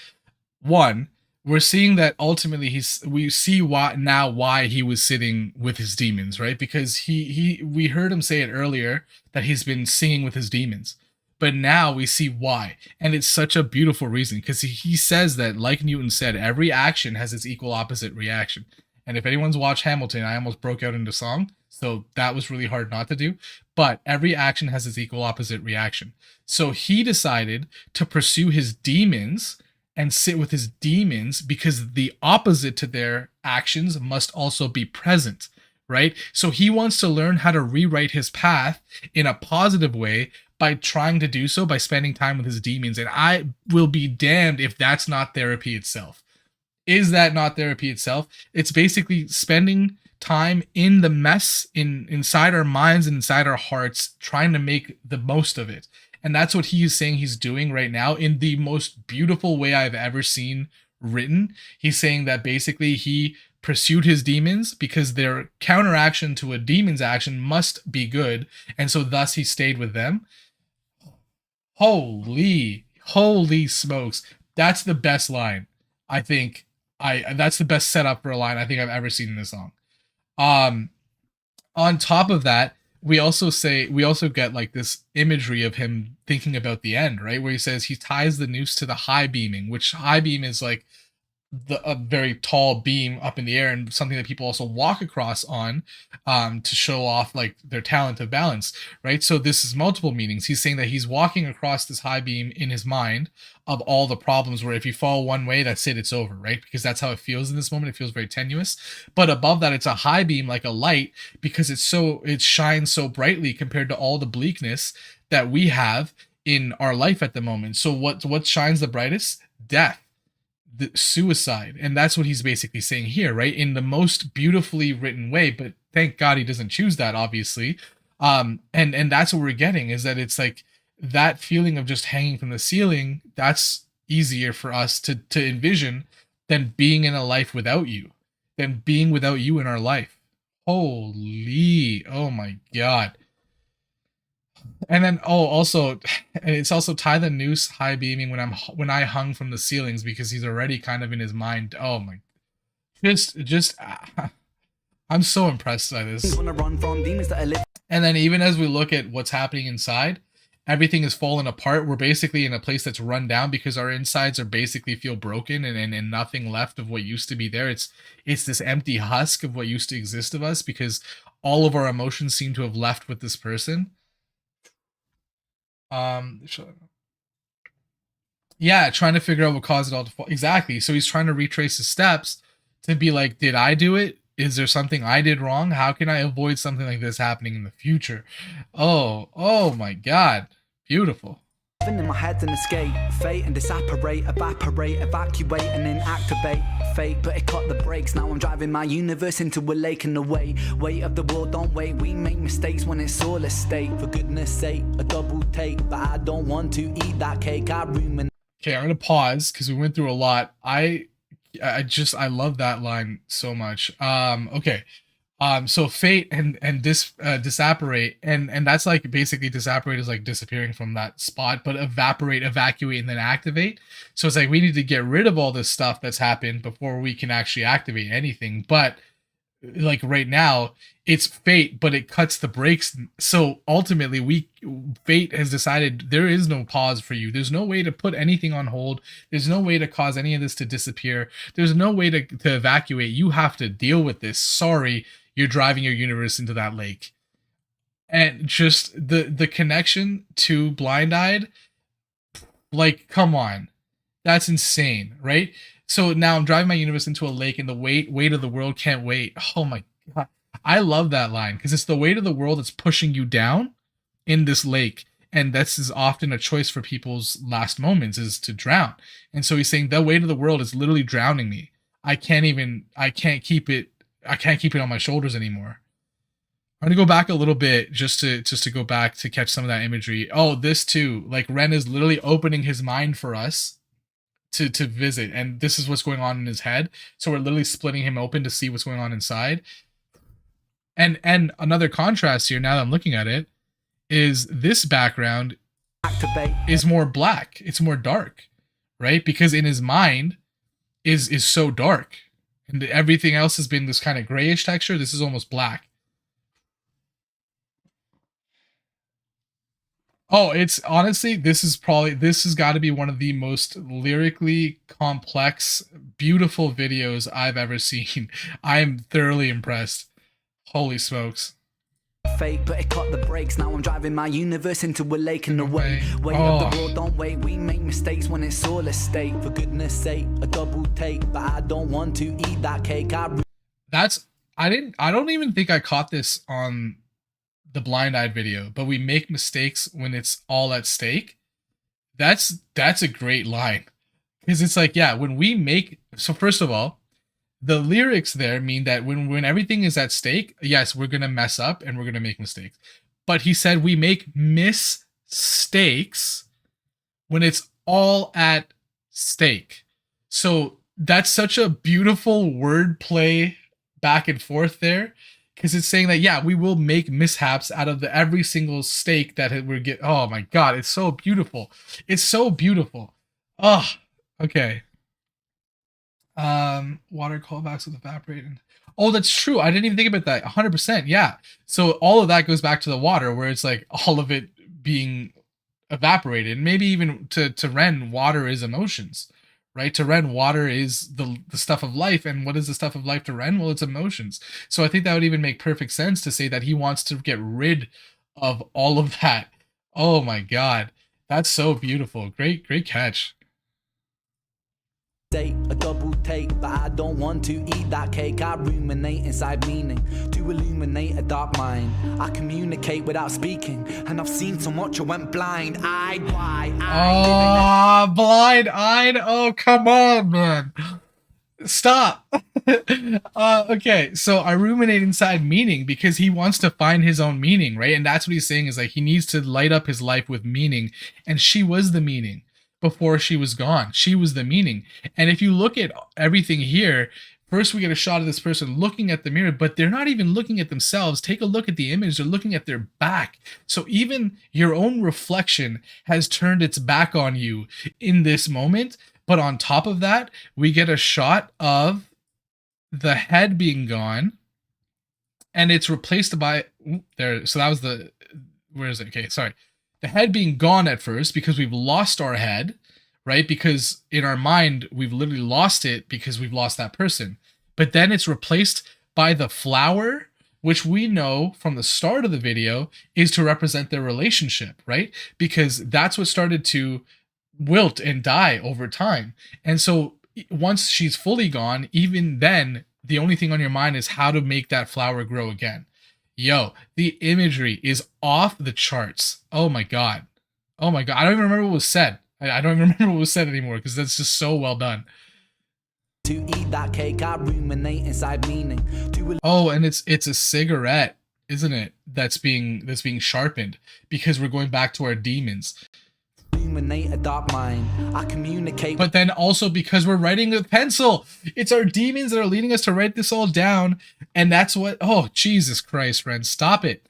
One, we're seeing that ultimately we see why he was sitting with his demons, right? Because we heard him say it earlier that he's been singing with his demons, but now we see why, and it's such a beautiful reason because he says that, like Newton said, every action has its equal opposite reaction. And if anyone's watched Hamilton, I almost broke out into song, so that was really hard not to do. But every action has its equal opposite reaction. So he decided to pursue his demons and sit with his demons because the opposite to their actions must also be present, right? So he wants to learn how to rewrite his path in a positive way by trying to do so by spending time with his demons. And I will be damned if that's not therapy itself. Is that not therapy itself? It's basically spending time in the mess inside our minds and inside our hearts, trying to make the most of it. And that's what he is saying he's doing right now in the most beautiful way I've ever seen written. He's saying that basically he pursued his demons because their counteraction to a demon's action must be good, and so thus he stayed with them. Holy smokes. That's the best line. I think that's the best setup for a line I think I've ever seen in this song. On top of that, we also get like this imagery of him thinking about the end, right? Where he says he ties the noose to the high beaming, which high beam is like a very tall beam up in the air and something that people also walk across on to show off like their talent of balance, right? So this is multiple meanings. He's saying that he's walking across this high beam in his mind of all the problems where if you fall one way, that's it, it's over, right? Because that's how it feels in this moment. It feels very tenuous. But above that, it's a high beam like a light because it shines so brightly compared to all the bleakness that we have in our life at the moment. So what shines the brightest? Death. The suicide. And that's what he's basically saying here, right? In the most beautifully written way, but thank God he doesn't choose that, obviously. And that's what we're getting, is that it's like that feeling of just hanging from the ceiling, that's easier for us to envision than being in a life without you, than being without you in our life. Holy, oh my God. And then it's also tie the noose high beaming when I hung from the ceilings, because he's already kind of in his mind. Oh my, just I'm so impressed by this. And then even as we look at what's happening inside, everything is falling apart. We're basically in a place that's run down because our insides are basically feel broken and nothing left of what used to be there. It's this empty husk of what used to exist of us because all of our emotions seem to have left with this person. Sh- yeah, trying to figure out what caused it all to fall. Exactly. So he's trying to retrace his steps to be like, did I do it? Is there something I did wrong? How can I avoid something like this happening in the future? Oh my God. Beautiful. In my head and escape, fate and disapparate, evaporate, evacuate and inactivate. Fate, but it cut the brakes. Now I'm driving my universe into a lake and away. Weight of the world, don't wait. We make mistakes when it's all a state. For goodness sake, a double take, but I don't want to eat that cake. I ruminate. Okay, I'm gonna pause because we went through a lot. I love that line so much. Okay. So fate and disapparate, and that's like basically disapparate is like disappearing from that spot, but evaporate, evacuate, and then activate. So it's like we need to get rid of all this stuff that's happened before we can actually activate anything. But like right now, it's fate, but it cuts the brakes. So ultimately, fate has decided there is no pause for you. There's no way to put anything on hold. There's no way to cause any of this to disappear. There's no way to evacuate. You have to deal with this. Sorry, you're driving your universe into that lake. And just the connection to Blind Eyed, like, come on, that's insane, right? So now I'm driving my universe into a lake, and the weight of the world can't wait. Oh my God, I love that line because it's the weight of the world that's pushing you down in this lake, and this is often a choice for people's last moments is to drown. And so he's saying the weight of the world is literally drowning me. I can't keep it on my shoulders anymore. I'm gonna go back a little bit just to go back to catch some of that imagery. Oh, this too, like Ren is literally opening his mind for us to visit, and this is what's going on in his head. So we're literally splitting him open to see what's going on inside. And another contrast here, now that I'm looking at it, is this background is more black. It's more dark, right? Because in his mind is so dark, and everything else has been this kind of grayish texture. This is almost black. Oh, it's honestly, this has got to be one of the most lyrically complex, beautiful videos I've ever seen. I am thoroughly impressed. Holy smokes. Fate, but it cut the brakes. Now I'm driving my universe into a lake and away. Way of the world, don't wait. We make mistakes when it's all a state. For goodness sake, a double take, but I don't want to eat that cake. I don't even think I caught this on the Blind Eyed video, but we make mistakes when it's all at stake. That's a great line, because it's like, yeah, when we make, so first of all, the lyrics there mean that when everything is at stake, yes, we're gonna mess up and we're gonna make mistakes. But he said we make mistakes when it's all at stake. So that's such a beautiful wordplay back and forth there, because it's saying that, yeah, we will make mishaps out of every single stake that we're getting. Oh my God, it's so beautiful. It's so beautiful. Oh, okay. Water callbacks with evaporating. Oh, that's true. I didn't even think about that. 100%. Yeah. So all of that goes back to the water, where it's like all of it being evaporated. Maybe even to Ren, water is emotions, right? To Ren, water is the stuff of life. And what is the stuff of life to Ren? Well, it's emotions. So I think that would even make perfect sense to say that he wants to get rid of all of that. Oh my God. That's so beautiful. Great catch. A double take, but I don't want to eat that cake. I ruminate inside meaning to illuminate a dark mind. I communicate without speaking, and I've seen so much I went blind. Blind eyed. Oh, come on, man. Stop. Okay, so I ruminate inside meaning because he wants to find his own meaning, right? And that's what he's saying, is like he needs to light up his life with meaning, and she was the meaning. Before she was gone, she was the meaning. And if you look at everything here, first we get a shot of this person looking at the mirror, but they're not even looking at themselves. Take a look at the image. They're looking at their back. So even your own reflection has turned its back on you in this moment. But on top of that, we get a shot of the head being gone, and it's replaced by there. So that was where is it? Okay, sorry. The head being gone at first because we've lost our head, right? Because in our mind, we've literally lost it because we've lost that person. But then it's replaced by the flower which we know from the start of the video is to represent their relationship, right? Because that's what started to wilt and die over time. And so once she's fully gone, even then, the only thing on your mind is how to make that flower grow again. Yo, the imagery is off the charts. Oh my god. Oh my god. I don't even remember what was said. I don't even remember what was said anymore because that's just so well done. To eat that cake, I ruminate inside meaning. Oh, and it's a cigarette, isn't it? That's being sharpened because we're going back to our demons. Illuminate a dark mind. I communicate. But then also because we're writing with pencil, it's our demons that are leading us to write this all down, and that's what. Oh, Jesus Christ, friends, stop it.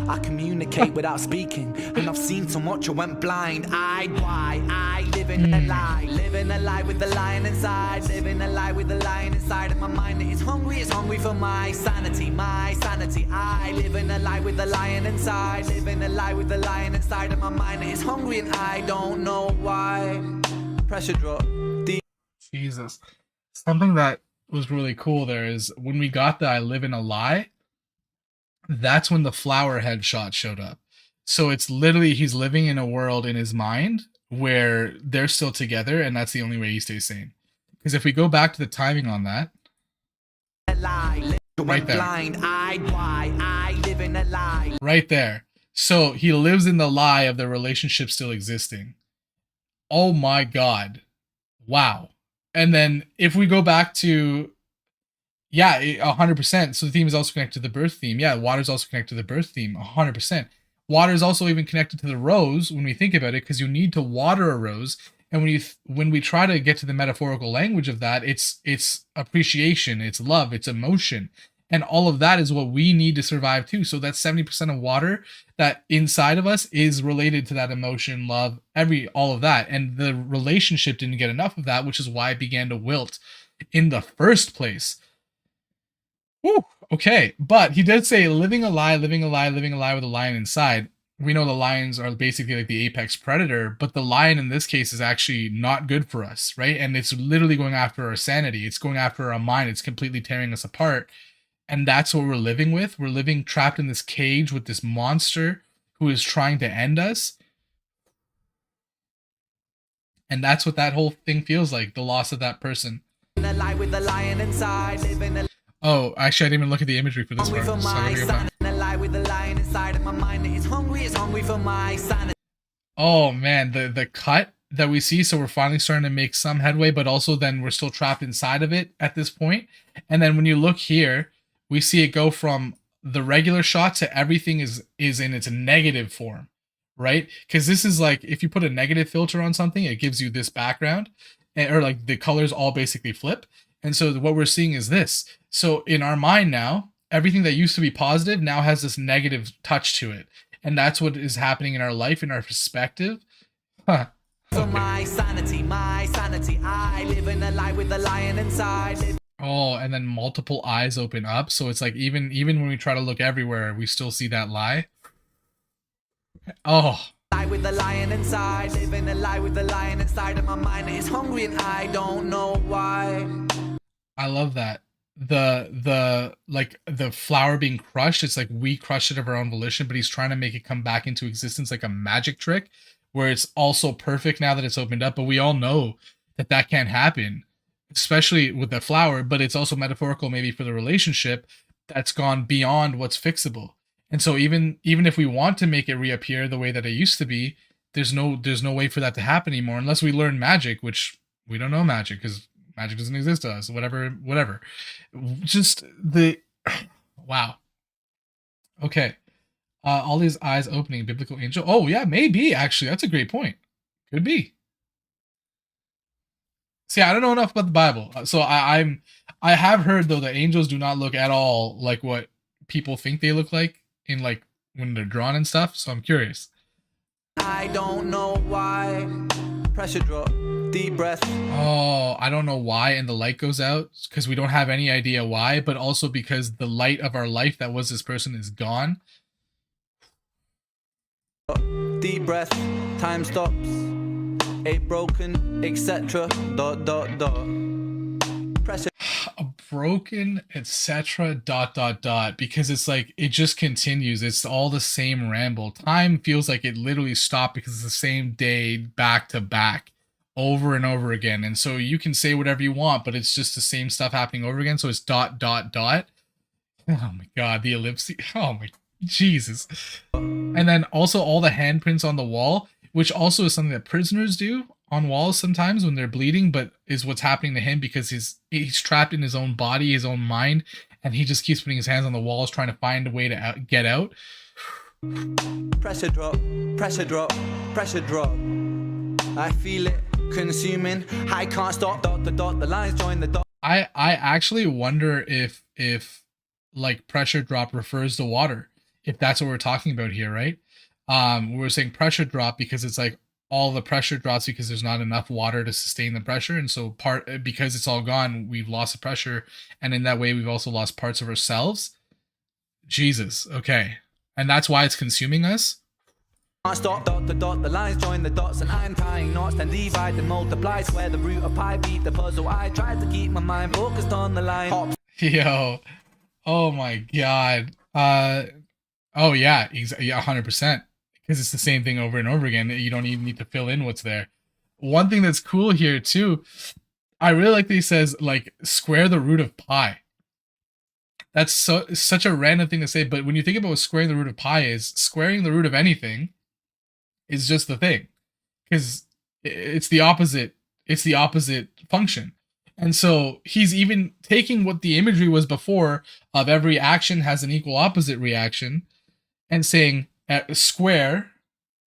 I communicate without speaking, and I've seen so much I went blind. Why I live in a lie with the lion inside, living a lie with the lion inside of my mind. It's hungry for my sanity, I live in a lie with the lion inside, living a lie with the lion inside of my mind. It's hungry and I don't know why. Pressure drop. Jesus. Something that was really cool there is when we got the I live in a lie, that's when the flower headshot showed up. So it's literally he's living in a world in his mind where they're still together, and that's the only way he stays sane. Because if we go back to the timing on that, right there, right there. So he lives in the lie of the relationship still existing. Oh my god. Wow. And then if we go back to, yeah, 100%. So the theme is also connected to the birth theme. Yeah, water is also connected to the birth theme, 100%. Water is also even connected to the rose when we think about it, because you need to water a rose. And when we try to get to the metaphorical language of that, it's appreciation, it's love, it's emotion. And all of that is what we need to survive too. So that 70% of water that inside of us is related to that emotion, love, all of that. And the relationship didn't get enough of that, which is why it began to wilt in the first place. Woo, okay. But he did say living a lie with a lion inside. We know the lions are basically like the apex predator, but the lion in this case is actually not good for us, right? And it's literally going after our sanity. It's going after our mind. It's completely tearing us apart. And that's what we're living with. We're living trapped in this cage with this monster who is trying to end us. And that's what that whole thing feels like, the loss of that person. Oh, actually, I didn't even look at the imagery for this part. Oh man, the cut that we see, so we're finally starting to make some headway, but also then we're still trapped inside of it at this point. And then when you look here, we see it go from the regular shot to everything is in its negative form, right? Because this is like, if you put a negative filter on something, it gives you this background, or like the colors all basically flip. And so what we're seeing is this. So in our mind now, everything that used to be positive now has this negative touch to it. And that's what is happening in our life, in our perspective. Huh. Okay. My sanity, I live in a lie with the lion inside. Oh, and then multiple eyes open up. So it's like even when we try to look everywhere, we still see that lie. Oh. Lie with the lion inside, live in a lie with the lion inside of my mind. It's hungry and I don't know why. I love that. The flower being crushed, it's like we crushed it of our own volition, but he's trying to make it come back into existence like a magic trick where it's also perfect now that it's opened up. But we all know that can't happen, especially with the flower, but it's also metaphorical maybe for the relationship that's gone beyond what's fixable. And so even if we want to make it reappear the way that it used to be, there's no way for that to happen anymore unless we learn magic, which we don't know magic because magic doesn't exist to us. Whatever. Just the wow. Okay. All these eyes opening, biblical angel. Oh yeah, maybe actually. That's a great point. Could be. See, I don't know enough about the Bible, so I have heard though that angels do not look at all like what people think they look like in like when they're drawn and stuff. So I'm curious. I don't know why. Pressure drop. Deep breath. Oh, I don't know why, and the light goes out because we don't have any idea why, but also because the light of our life that was this person is gone. Deep breath. Time stops. A broken, etc. Pressure. broken, etc. dot dot dot, because it's like it just continues. It's all the same ramble. Time feels like it literally stopped because it's the same day back to back over and over again. And so you can say whatever you want, but it's just the same stuff happening over again. So it's dot dot dot. Oh my god, the ellipses. Oh my Jesus. And then also all the handprints on the wall, which also is something that prisoners do on walls sometimes when they're bleeding, but is what's happening to him because he's trapped in his own body, his own mind, and he just keeps putting his hands on the walls trying to find a way to get out. Pressure drop, pressure drop, pressure drop. I feel it consuming. I can't stop. Dot the dot. The lines join the dot. I actually wonder if like pressure drop refers to water, if that's what we're talking about here, right? We're saying pressure drop because it's like all the pressure drops because there's not enough water to sustain the pressure, and so because it's all gone, we've lost the pressure, and in that way we've also lost parts of ourselves. Jesus, okay, and that's why it's consuming us. Can't stop. Dot the dot. The lines join the dots, and I'm tying knots. Then divide and multiply. Square the root of pi. Beat the puzzle. I tried to keep my mind focused on the line. Hop. Yo, oh my god. Oh yeah, yeah, 100%. Because it's the same thing over and over again. You don't even need to fill in what's there. One thing that's cool here too, I really like that he says like square the root of pi. That's such a random thing to say, but when you think about what squaring the root of pi is, squaring the root of anything is just the thing, because it's the opposite. It's the opposite function. And so he's even taking what the imagery was before of every action has an equal opposite reaction, and saying square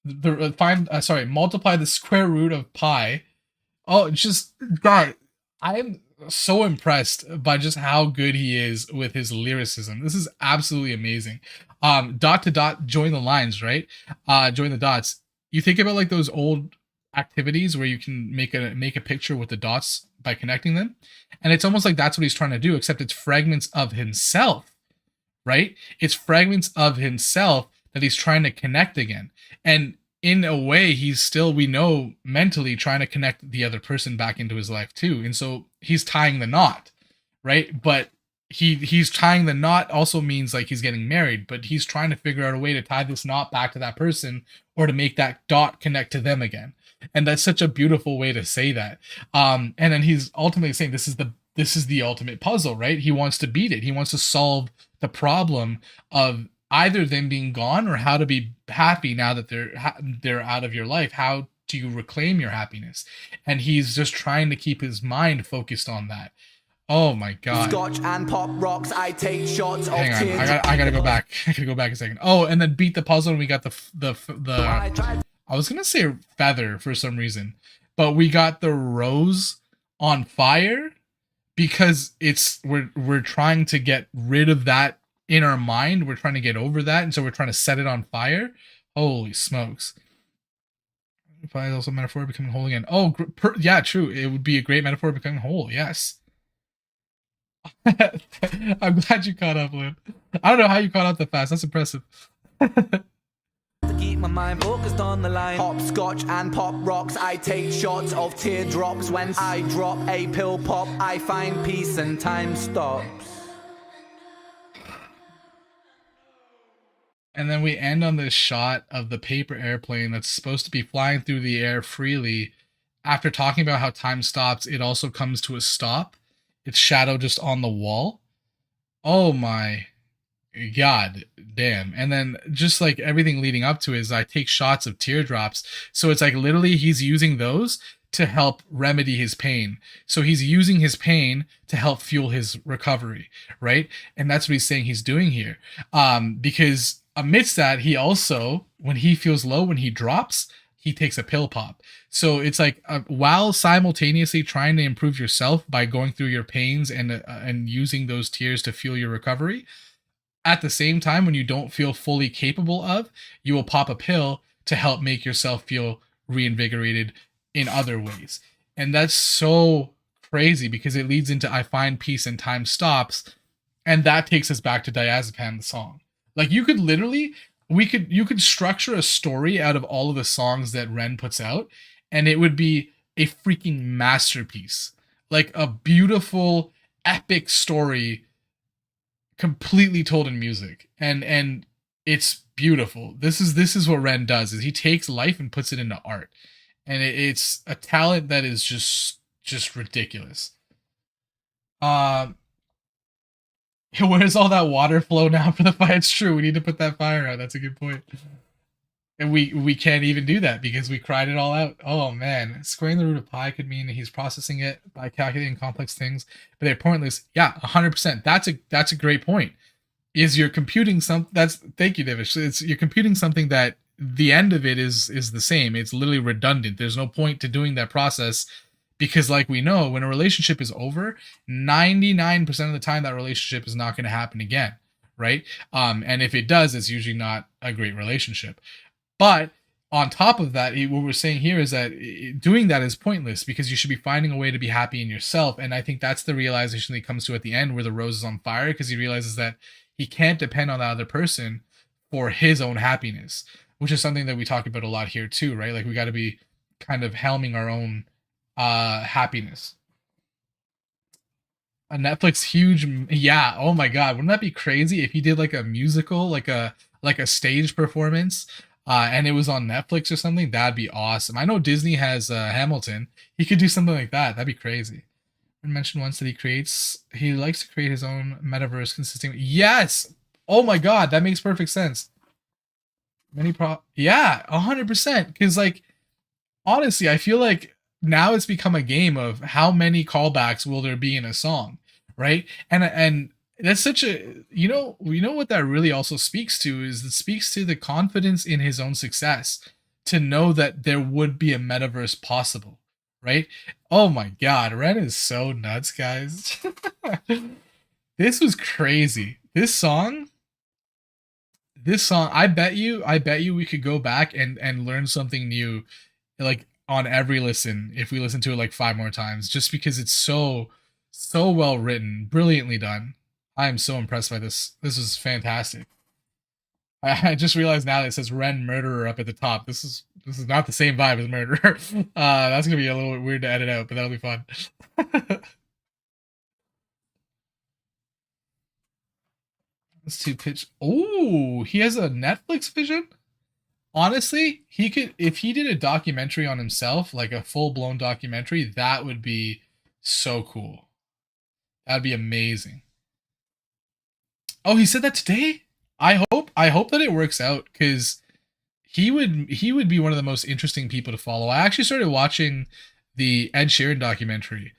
multiply the square root of pi. Oh, just God, I am so impressed by just how good he is with his lyricism. This is absolutely amazing. Dot to dot, join the lines, right? Join the dots. You think about like those old activities where you can make a picture with the dots by connecting them, and it's almost like that's what he's trying to do, except it's fragments of himself, right? It's fragments of himself that he's trying to connect again. And in a way, he's still, we know, mentally trying to connect the other person back into his life too. And so he's tying the knot, right? But he's tying the knot also means like he's getting married, but he's trying to figure out a way to tie this knot back to that person, or to make that dot connect to them again. And that's such a beautiful way to say that. And then he's ultimately saying this is the ultimate puzzle, right? He wants to beat it. He wants to solve the problem of either them being gone or how to be happy now that they're out of your life. How do you reclaim your happiness? And he's just trying to keep his mind focused on that. Oh my god. Scotch and pop rocks. I take shots of Hang on, I gotta go back. I gotta go back a second. Oh, and then beat the puzzle, and we got the I was gonna say feather for some reason, but we got the rose on fire because we're trying to get rid of that in our mind. We're trying to get over that, and so we're trying to set it on fire. Holy smokes. Fire is also a metaphor of becoming whole again. Oh, yeah, true. It would be a great metaphor of becoming whole. Yes. I'm glad you caught up, Lynn. I don't know how you caught up that fast. That's impressive. To keep my mind focused on the line. Hopscotch and pop rocks. I take shots of teardrops. When I drop a pill pop, I find peace and time stops. And then we end on this shot of the paper airplane that's supposed to be flying through the air freely. After talking about how time stops, it also comes to a stop. Its shadow just on the wall. Oh my god damn. And then just like everything leading up to it is I take shots of teardrops. So it's like literally he's using those to help remedy his pain. So he's using his pain to help fuel his recovery, right? And that's what he's saying he's doing here. Because amidst that, he also, when he feels low, when he drops, he takes a pill pop. So it's like while simultaneously trying to improve yourself by going through your pains and using those tears to fuel your recovery, at the same time, when you don't feel fully capable of, you will pop a pill to help make yourself feel reinvigorated in other ways. And that's so crazy because it leads into I find peace and time stops, and that takes us back to Diazepam, the song. Like you could literally, you could structure a story out of all of the songs that Ren puts out, and it would be a freaking masterpiece. Like a beautiful, epic story completely told in music, and it's beautiful. This is what Ren does, is he takes life and puts it into art, and it's a talent that is just ridiculous. um where's all that water flow now for the fire? It's true, we need to put that fire out. That's a good point. And we can't even do that because we cried it all out. Oh man, squaring the root of pi could mean he's processing it by calculating complex things, but they're pointless. Yeah, 100%. That's a great point. Is you're computing some that's thank you, Divish. It's you're computing something that the end of it is the same. It's literally redundant. There's no point to doing that process because, like we know, when a relationship is over, 99% of the time that relationship is not going to happen again, right? And if it does, it's usually not a great relationship. But on top of that, what we're saying here is that doing that is pointless because you should be finding a way to be happy in yourself. And I think that's the realization that he comes to at the end, where the rose is on fire, because he realizes that he can't depend on the other person for his own happiness, which is something that we talk about a lot here too, right? Like we got to be kind of helming our own happiness. A Netflix huge, yeah. Oh my god, wouldn't that be crazy if he did like a musical, like a stage performance, and it was on Netflix or something? That'd be awesome. I know Disney has Hamilton. He could do something like that. That'd be crazy. I mentioned once that he likes to create his own metaverse consisting. Yes. Oh my god, that makes perfect sense. Yeah, 100%. Because like honestly, I feel like now it's become a game of how many callbacks will there be in a song, right? And that's such a you know what that really also speaks to is it speaks to the confidence in his own success to know that there would be a metaverse possible, right? Oh my god, Ren is so nuts, guys. This was crazy. This song, I bet you we could go back and learn something new, like on every listen, if we listen to it like five more times, just because it's so well written, brilliantly done. I am so impressed by this. This is fantastic. I just realized now that it says Ren Murderer up at the top. This is not the same vibe as Murderer. That's gonna be a little bit weird to edit out, but that'll be fun. Let's two pitch. Oh, he has a Netflix vision. Honestly, he could, if he did a documentary on himself, like a full blown documentary, that would be so cool. That'd be amazing. Oh, he said that today? I hope that it works out, because he would be one of the most interesting people to follow. I actually started watching the Ed Sheeran documentary.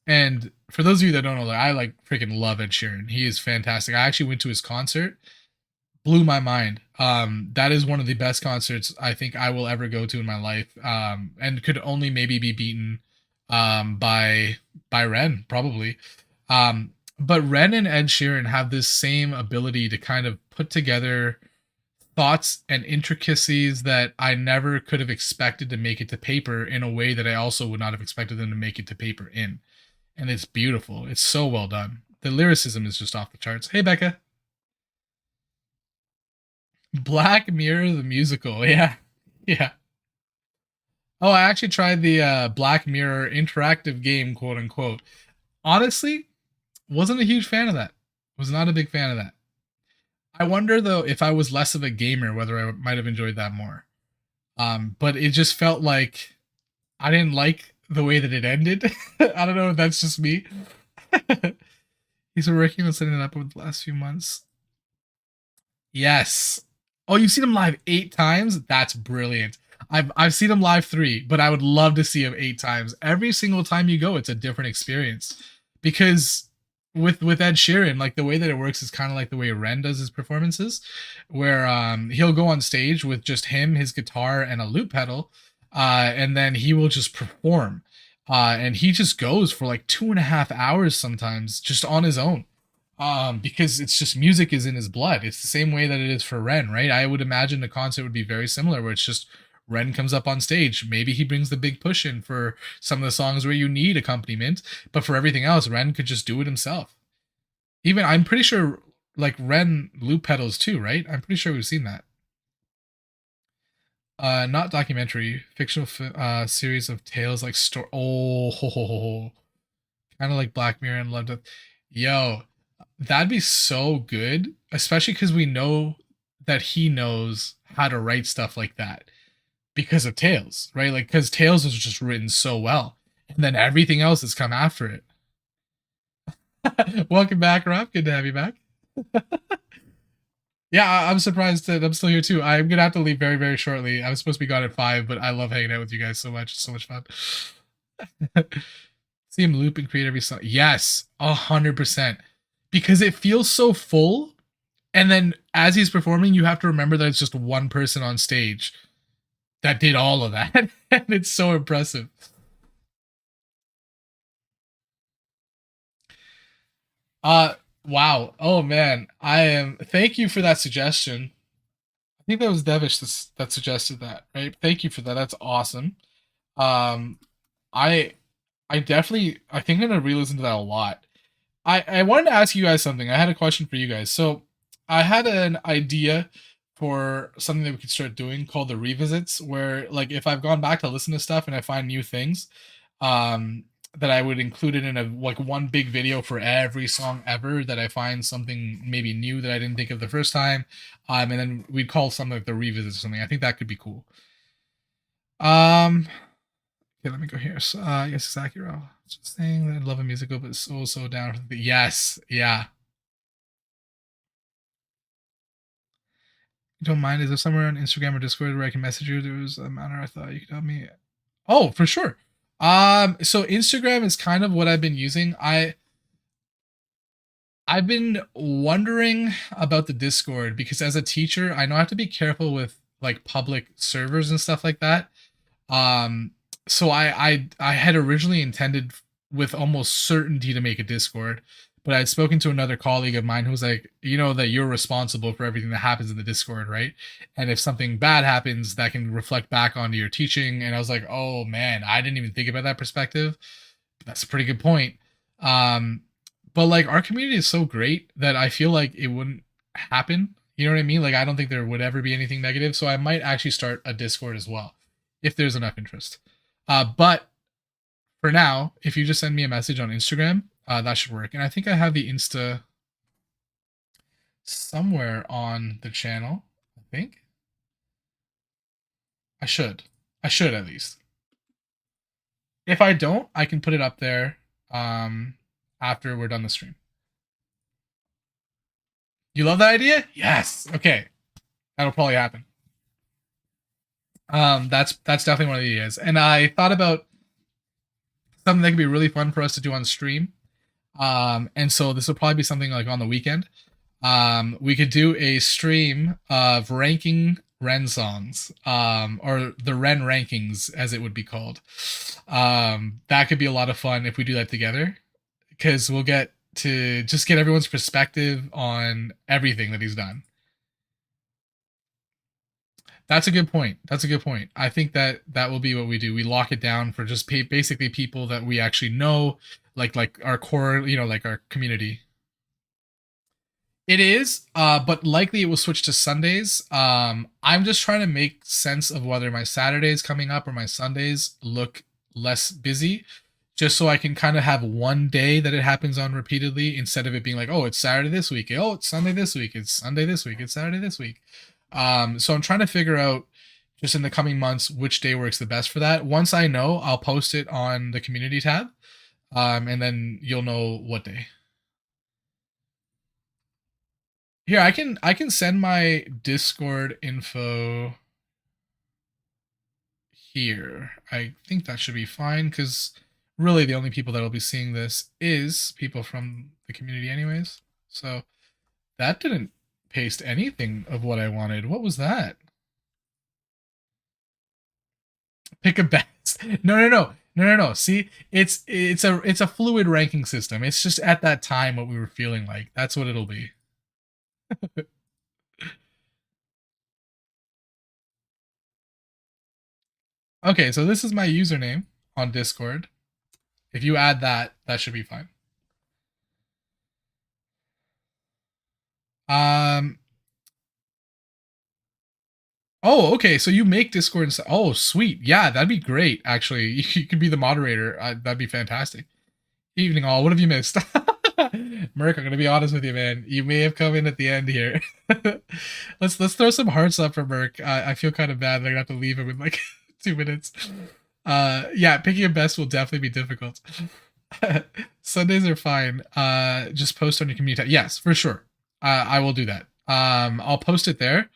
And for those of you that don't know, like, I like freaking love Ed Sheeran. He is fantastic. I actually went to his concert, blew my mind. That is one of the best concerts I think I will ever go to in my life. And could only maybe be beaten by Ren, probably. But Ren and Ed Sheeran have this same ability to kind of put together thoughts and intricacies that I never could have expected to make it to paper in a way that I also would not have expected them to make it to paper in. And it's beautiful. It's so well done. The lyricism is just off the charts. Hey, Becca. Black Mirror the musical. Yeah. Yeah. Oh, I actually tried the Black Mirror interactive game, quote unquote. Honestly, wasn't a huge fan of that. Was not a big fan of that. I wonder though if I was less of a gamer, whether I might have enjoyed that more. But it just felt like I didn't like the way that it ended. I don't know if that's just me. He's been working on setting it up over the last few months. Yes. Oh, you've seen him live 8 times? That's brilliant. I've seen him live 3, but I would love to see him 8 times. Every single time you go, it's a different experience. Because with Ed Sheeran, like the way that it works is kind of like the way Ren does his performances, where he'll go on stage with just him, his guitar, and a loop pedal, and then he will just perform. And he just goes for like 2.5 hours sometimes just on his own, because it's just music is in his blood. It's the same way that it is for Ren, right? I would imagine the concert would be very similar, where it's just Ren comes up on stage. Maybe he brings the big push in for some of the songs where you need accompaniment, but for everything else, Ren could just do it himself. Even I'm pretty sure, like Ren loop pedals too, right? I'm pretty sure we've seen that. Not documentary, fictional series of tales like story. Oh, ho, ho, ho, ho. Kind of like Black Mirror and Love Death. Yo, that'd be so good, especially because we know that he knows how to write stuff like that because of Tales, right? Like, because Tales was just written so well, and then everything else has come after it. Welcome back, Rob. Good to have you back. Yeah, I'm surprised that I'm still here too. I'm gonna have to leave very, very shortly. I was supposed to be gone at 5, but I love hanging out with you guys so much. It's so much fun. See him loop and create every song. Yes, 100%. Because it feels so full, and then as he's performing, you have to remember that it's just one person on stage that did all of that, and it's so impressive. Wow. Oh man, I am. Thank you for that suggestion. I think that was Devish that suggested that, right? Thank you for that. That's awesome. Um, I I definitely I think I'm gonna re-listen to that a lot. I wanted to ask you guys something. I had a question for you guys. So I had an idea for something that we could start doing called the revisits, where like if I've gone back to listen to stuff and I find new things, um, that I would include it in a like one big video for every song ever that I find something maybe new that I didn't think of the first time. And then we'd call something like the revisits or something. I think that could be cool. Um, okay, let me go here. So, yes, it's accurate. Just saying that I love a musical, but so down for the yes, yeah. You don't mind? Is there somewhere on Instagram or Discord where I can message you? There was a matter I thought you could help me. Oh, for sure. So Instagram is kind of what I've been using. I've been wondering about the Discord because as a teacher, I know I have to be careful with like public servers and stuff like that. Um, so I had originally intended with almost certainty to make a Discord, but I had spoken to another colleague of mine who was like, you know, that you're responsible for everything that happens in the Discord, right? And if something bad happens, that can reflect back onto your teaching. And I was like, oh man, I didn't even think about that perspective. That's a pretty good point. Um, but like our community is so great that I feel like it wouldn't happen. You know what I mean? Like I don't think there would ever be anything negative. So I might actually start a Discord as well if there's enough interest. But for now, if you just send me a message on Instagram, that should work. And I think I have the Insta somewhere on the channel. I think I should. I should at least. If I don't, I can put it up there after we're done the stream. You love that idea? Yes. Okay. That'll probably happen. That's definitely one of the ideas. And I thought about something that could be really fun for us to do on stream. And so this will probably be something like on the weekend. We could do a stream of ranking Ren songs, or the Ren rankings, as it would be called. That could be a lot of fun if we do that together, because we'll get to just get everyone's perspective on everything that he's done. That's a good point. That's a good point. I think that that will be what we do. We lock it down for just basically people that we actually know, like our core, you know, like our community. It is, but likely it will switch to Sundays. I'm just trying to make sense of whether my Saturdays coming up or my Sundays look less busy, just so I can kind of have one day that it happens on repeatedly instead of it being like, oh, it's Saturday this week, oh, it's Sunday this week, it's Sunday this week, it's Saturday this week. So I'm trying to figure out just in the coming months which day works the best for that. Once I know, I'll post it on the community tab, and then you'll know what day. Here, I can send my Discord info here. I think that should be fine because really the only people that will be seeing this is people from the community anyways. So that didn't paste anything of what I wanted. What was that? Pick a best. No. See, it's a fluid ranking system. It's just at that time what we were feeling like. That's what it'll be. Okay, so this is my username on Discord. If you add that, that should be fine. Um. Oh, okay. So you make Discord and oh, sweet. Yeah, that'd be great. Actually, you could be the moderator. That'd be fantastic. Evening all. What have you missed? Merc, I'm gonna be honest with you, man. You may have come in at the end here. Let's throw some hearts up for Merc. I feel kind of bad that I have to leave him in like 2 minutes. Yeah, picking a best will definitely be difficult. Sundays are fine. Just post on your community tab. Yes, for sure. I will do that. I'll post it there.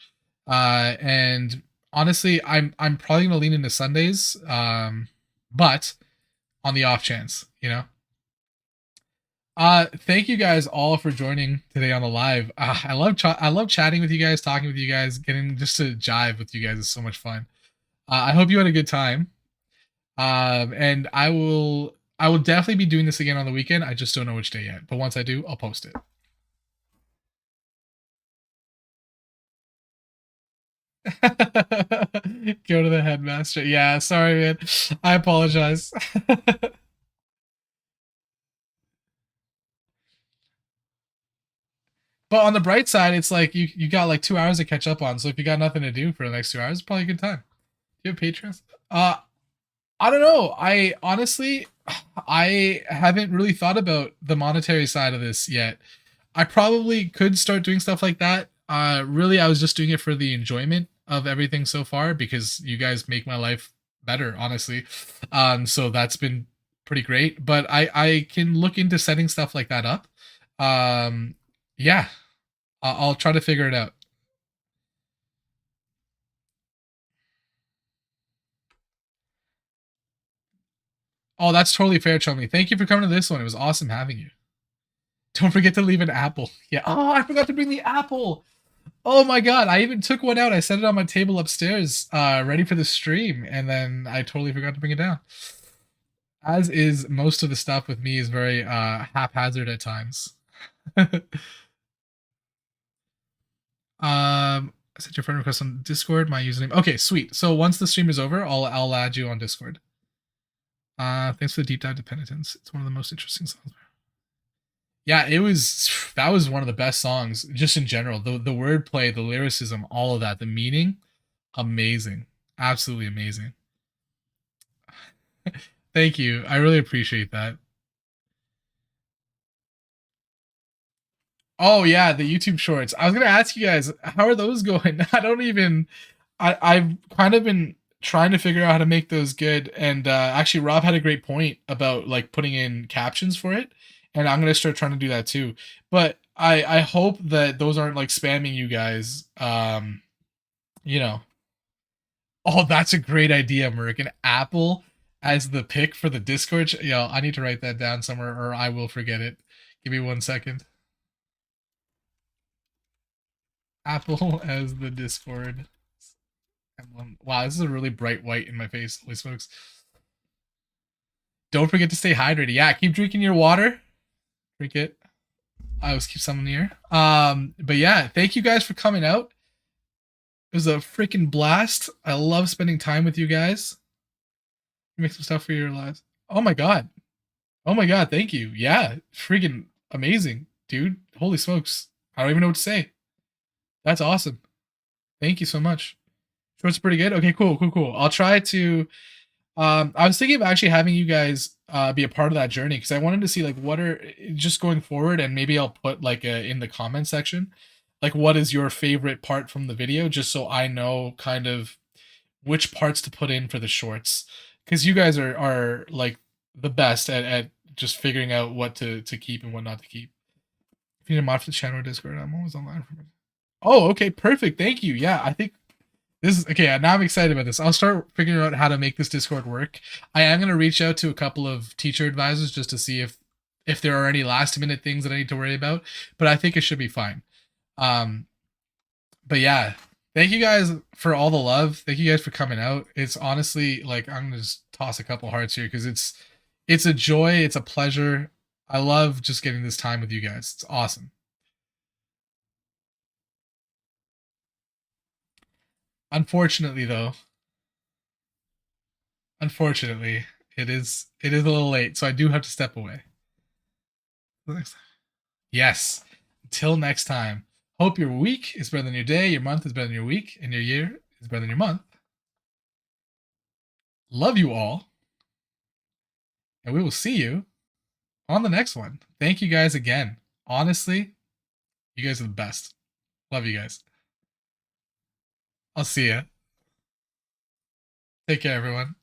And honestly, I'm probably gonna lean into Sundays. But on the off chance, you know. Thank you guys all for joining today on the live. I love chatting with you guys, talking with you guys, getting just to jive with you guys is so much fun. I hope you had a good time. And I will definitely be doing this again on the weekend. I just don't know which day yet, but once I do, I'll post it. Go to the headmaster. Yeah, sorry, man. I apologize. But on the bright side, it's like you got like 2 hours to catch up on. So if you got nothing to do for the next 2 hours, it's probably a good time. Do you have patrons? I don't know. I honestly, I haven't really thought about the monetary side of this yet. I probably could start doing stuff like that. Really, I was just doing it for the enjoyment of everything so far because you guys make my life better, honestly. So that's been pretty great. But I can look into setting stuff like that up. Yeah, I'll try to figure it out. Oh, that's totally fair, Chumley. Thank you for coming to this one. It was awesome having you. Don't forget to leave an apple. Yeah. Oh, I forgot to bring the apple. Oh my god, I even took one out. I set it on my table upstairs, ready for the stream, and then I totally forgot to bring it down. As is most of the stuff with me is very haphazard at times. I sent your friend request on Discord, my username. Okay, sweet. So once the stream is over, I'll add you on Discord. Thanks for the deep dive to Penitence. It's one of the most interesting songs. Yeah, that was one of the best songs, just in general. The wordplay, the lyricism, all of that, the meaning, amazing. Absolutely amazing. Thank you. I really appreciate that. Oh yeah, the YouTube shorts. I was gonna ask you guys, how are those going? I don't even. I've kind of been trying to figure out how to make those good, and actually, Rob had a great point about like putting in captions for it, and I'm gonna start trying to do that too. But I hope that those aren't like spamming you guys. You know. Oh, that's a great idea, Merc. An apple as the pick for the Discord. Yo, I need to write that down somewhere, or I will forget it. Give me 1 second. Apple as the Discord emblem. Wow, this is a really bright white in my face. Holy smokes. Don't forget to stay hydrated. Yeah, keep drinking your water. Drink it. I always keep some near. But yeah, thank you guys for coming out. It was a freaking blast. I love spending time with you guys. Make some stuff for your lives. Oh my god. Oh my god, thank you. Yeah, freaking amazing, dude. Holy smokes. I don't even know what to say. That's awesome. Thank you so much. Short's pretty good. Okay, cool. I'll try to. I was thinking of actually having you guys be a part of that journey because I wanted to see like what are just going forward, and maybe I'll put like in the comment section, like what is your favorite part from the video, just so I know kind of which parts to put in for the shorts, because you guys are like the best at just figuring out what to keep and what not to keep. If you need a mod for the channel or Discord, I'm always online for it. Oh, okay, perfect. Thank you. Yeah, I think this is okay. Now I'm excited about this. I'll start figuring out how to make this Discord work. I am gonna reach out to a couple of teacher advisors just to see if there are any last minute things that I need to worry about. But I think it should be fine. But yeah, thank you guys for all the love. Thank you guys for coming out. It's honestly like I'm gonna just toss a couple hearts here because it's a joy. It's a pleasure. I love just getting this time with you guys. It's awesome. Unfortunately, though, unfortunately, it is a little late, so I do have to step away. Yes. Until next time. Hope your week is better than your day, your month is better than your week, and your year is better than your month. Love you all, and we will see you on the next one. Thank you guys again. Honestly, you guys are the best. Love you guys. I'll see ya. Take care, everyone.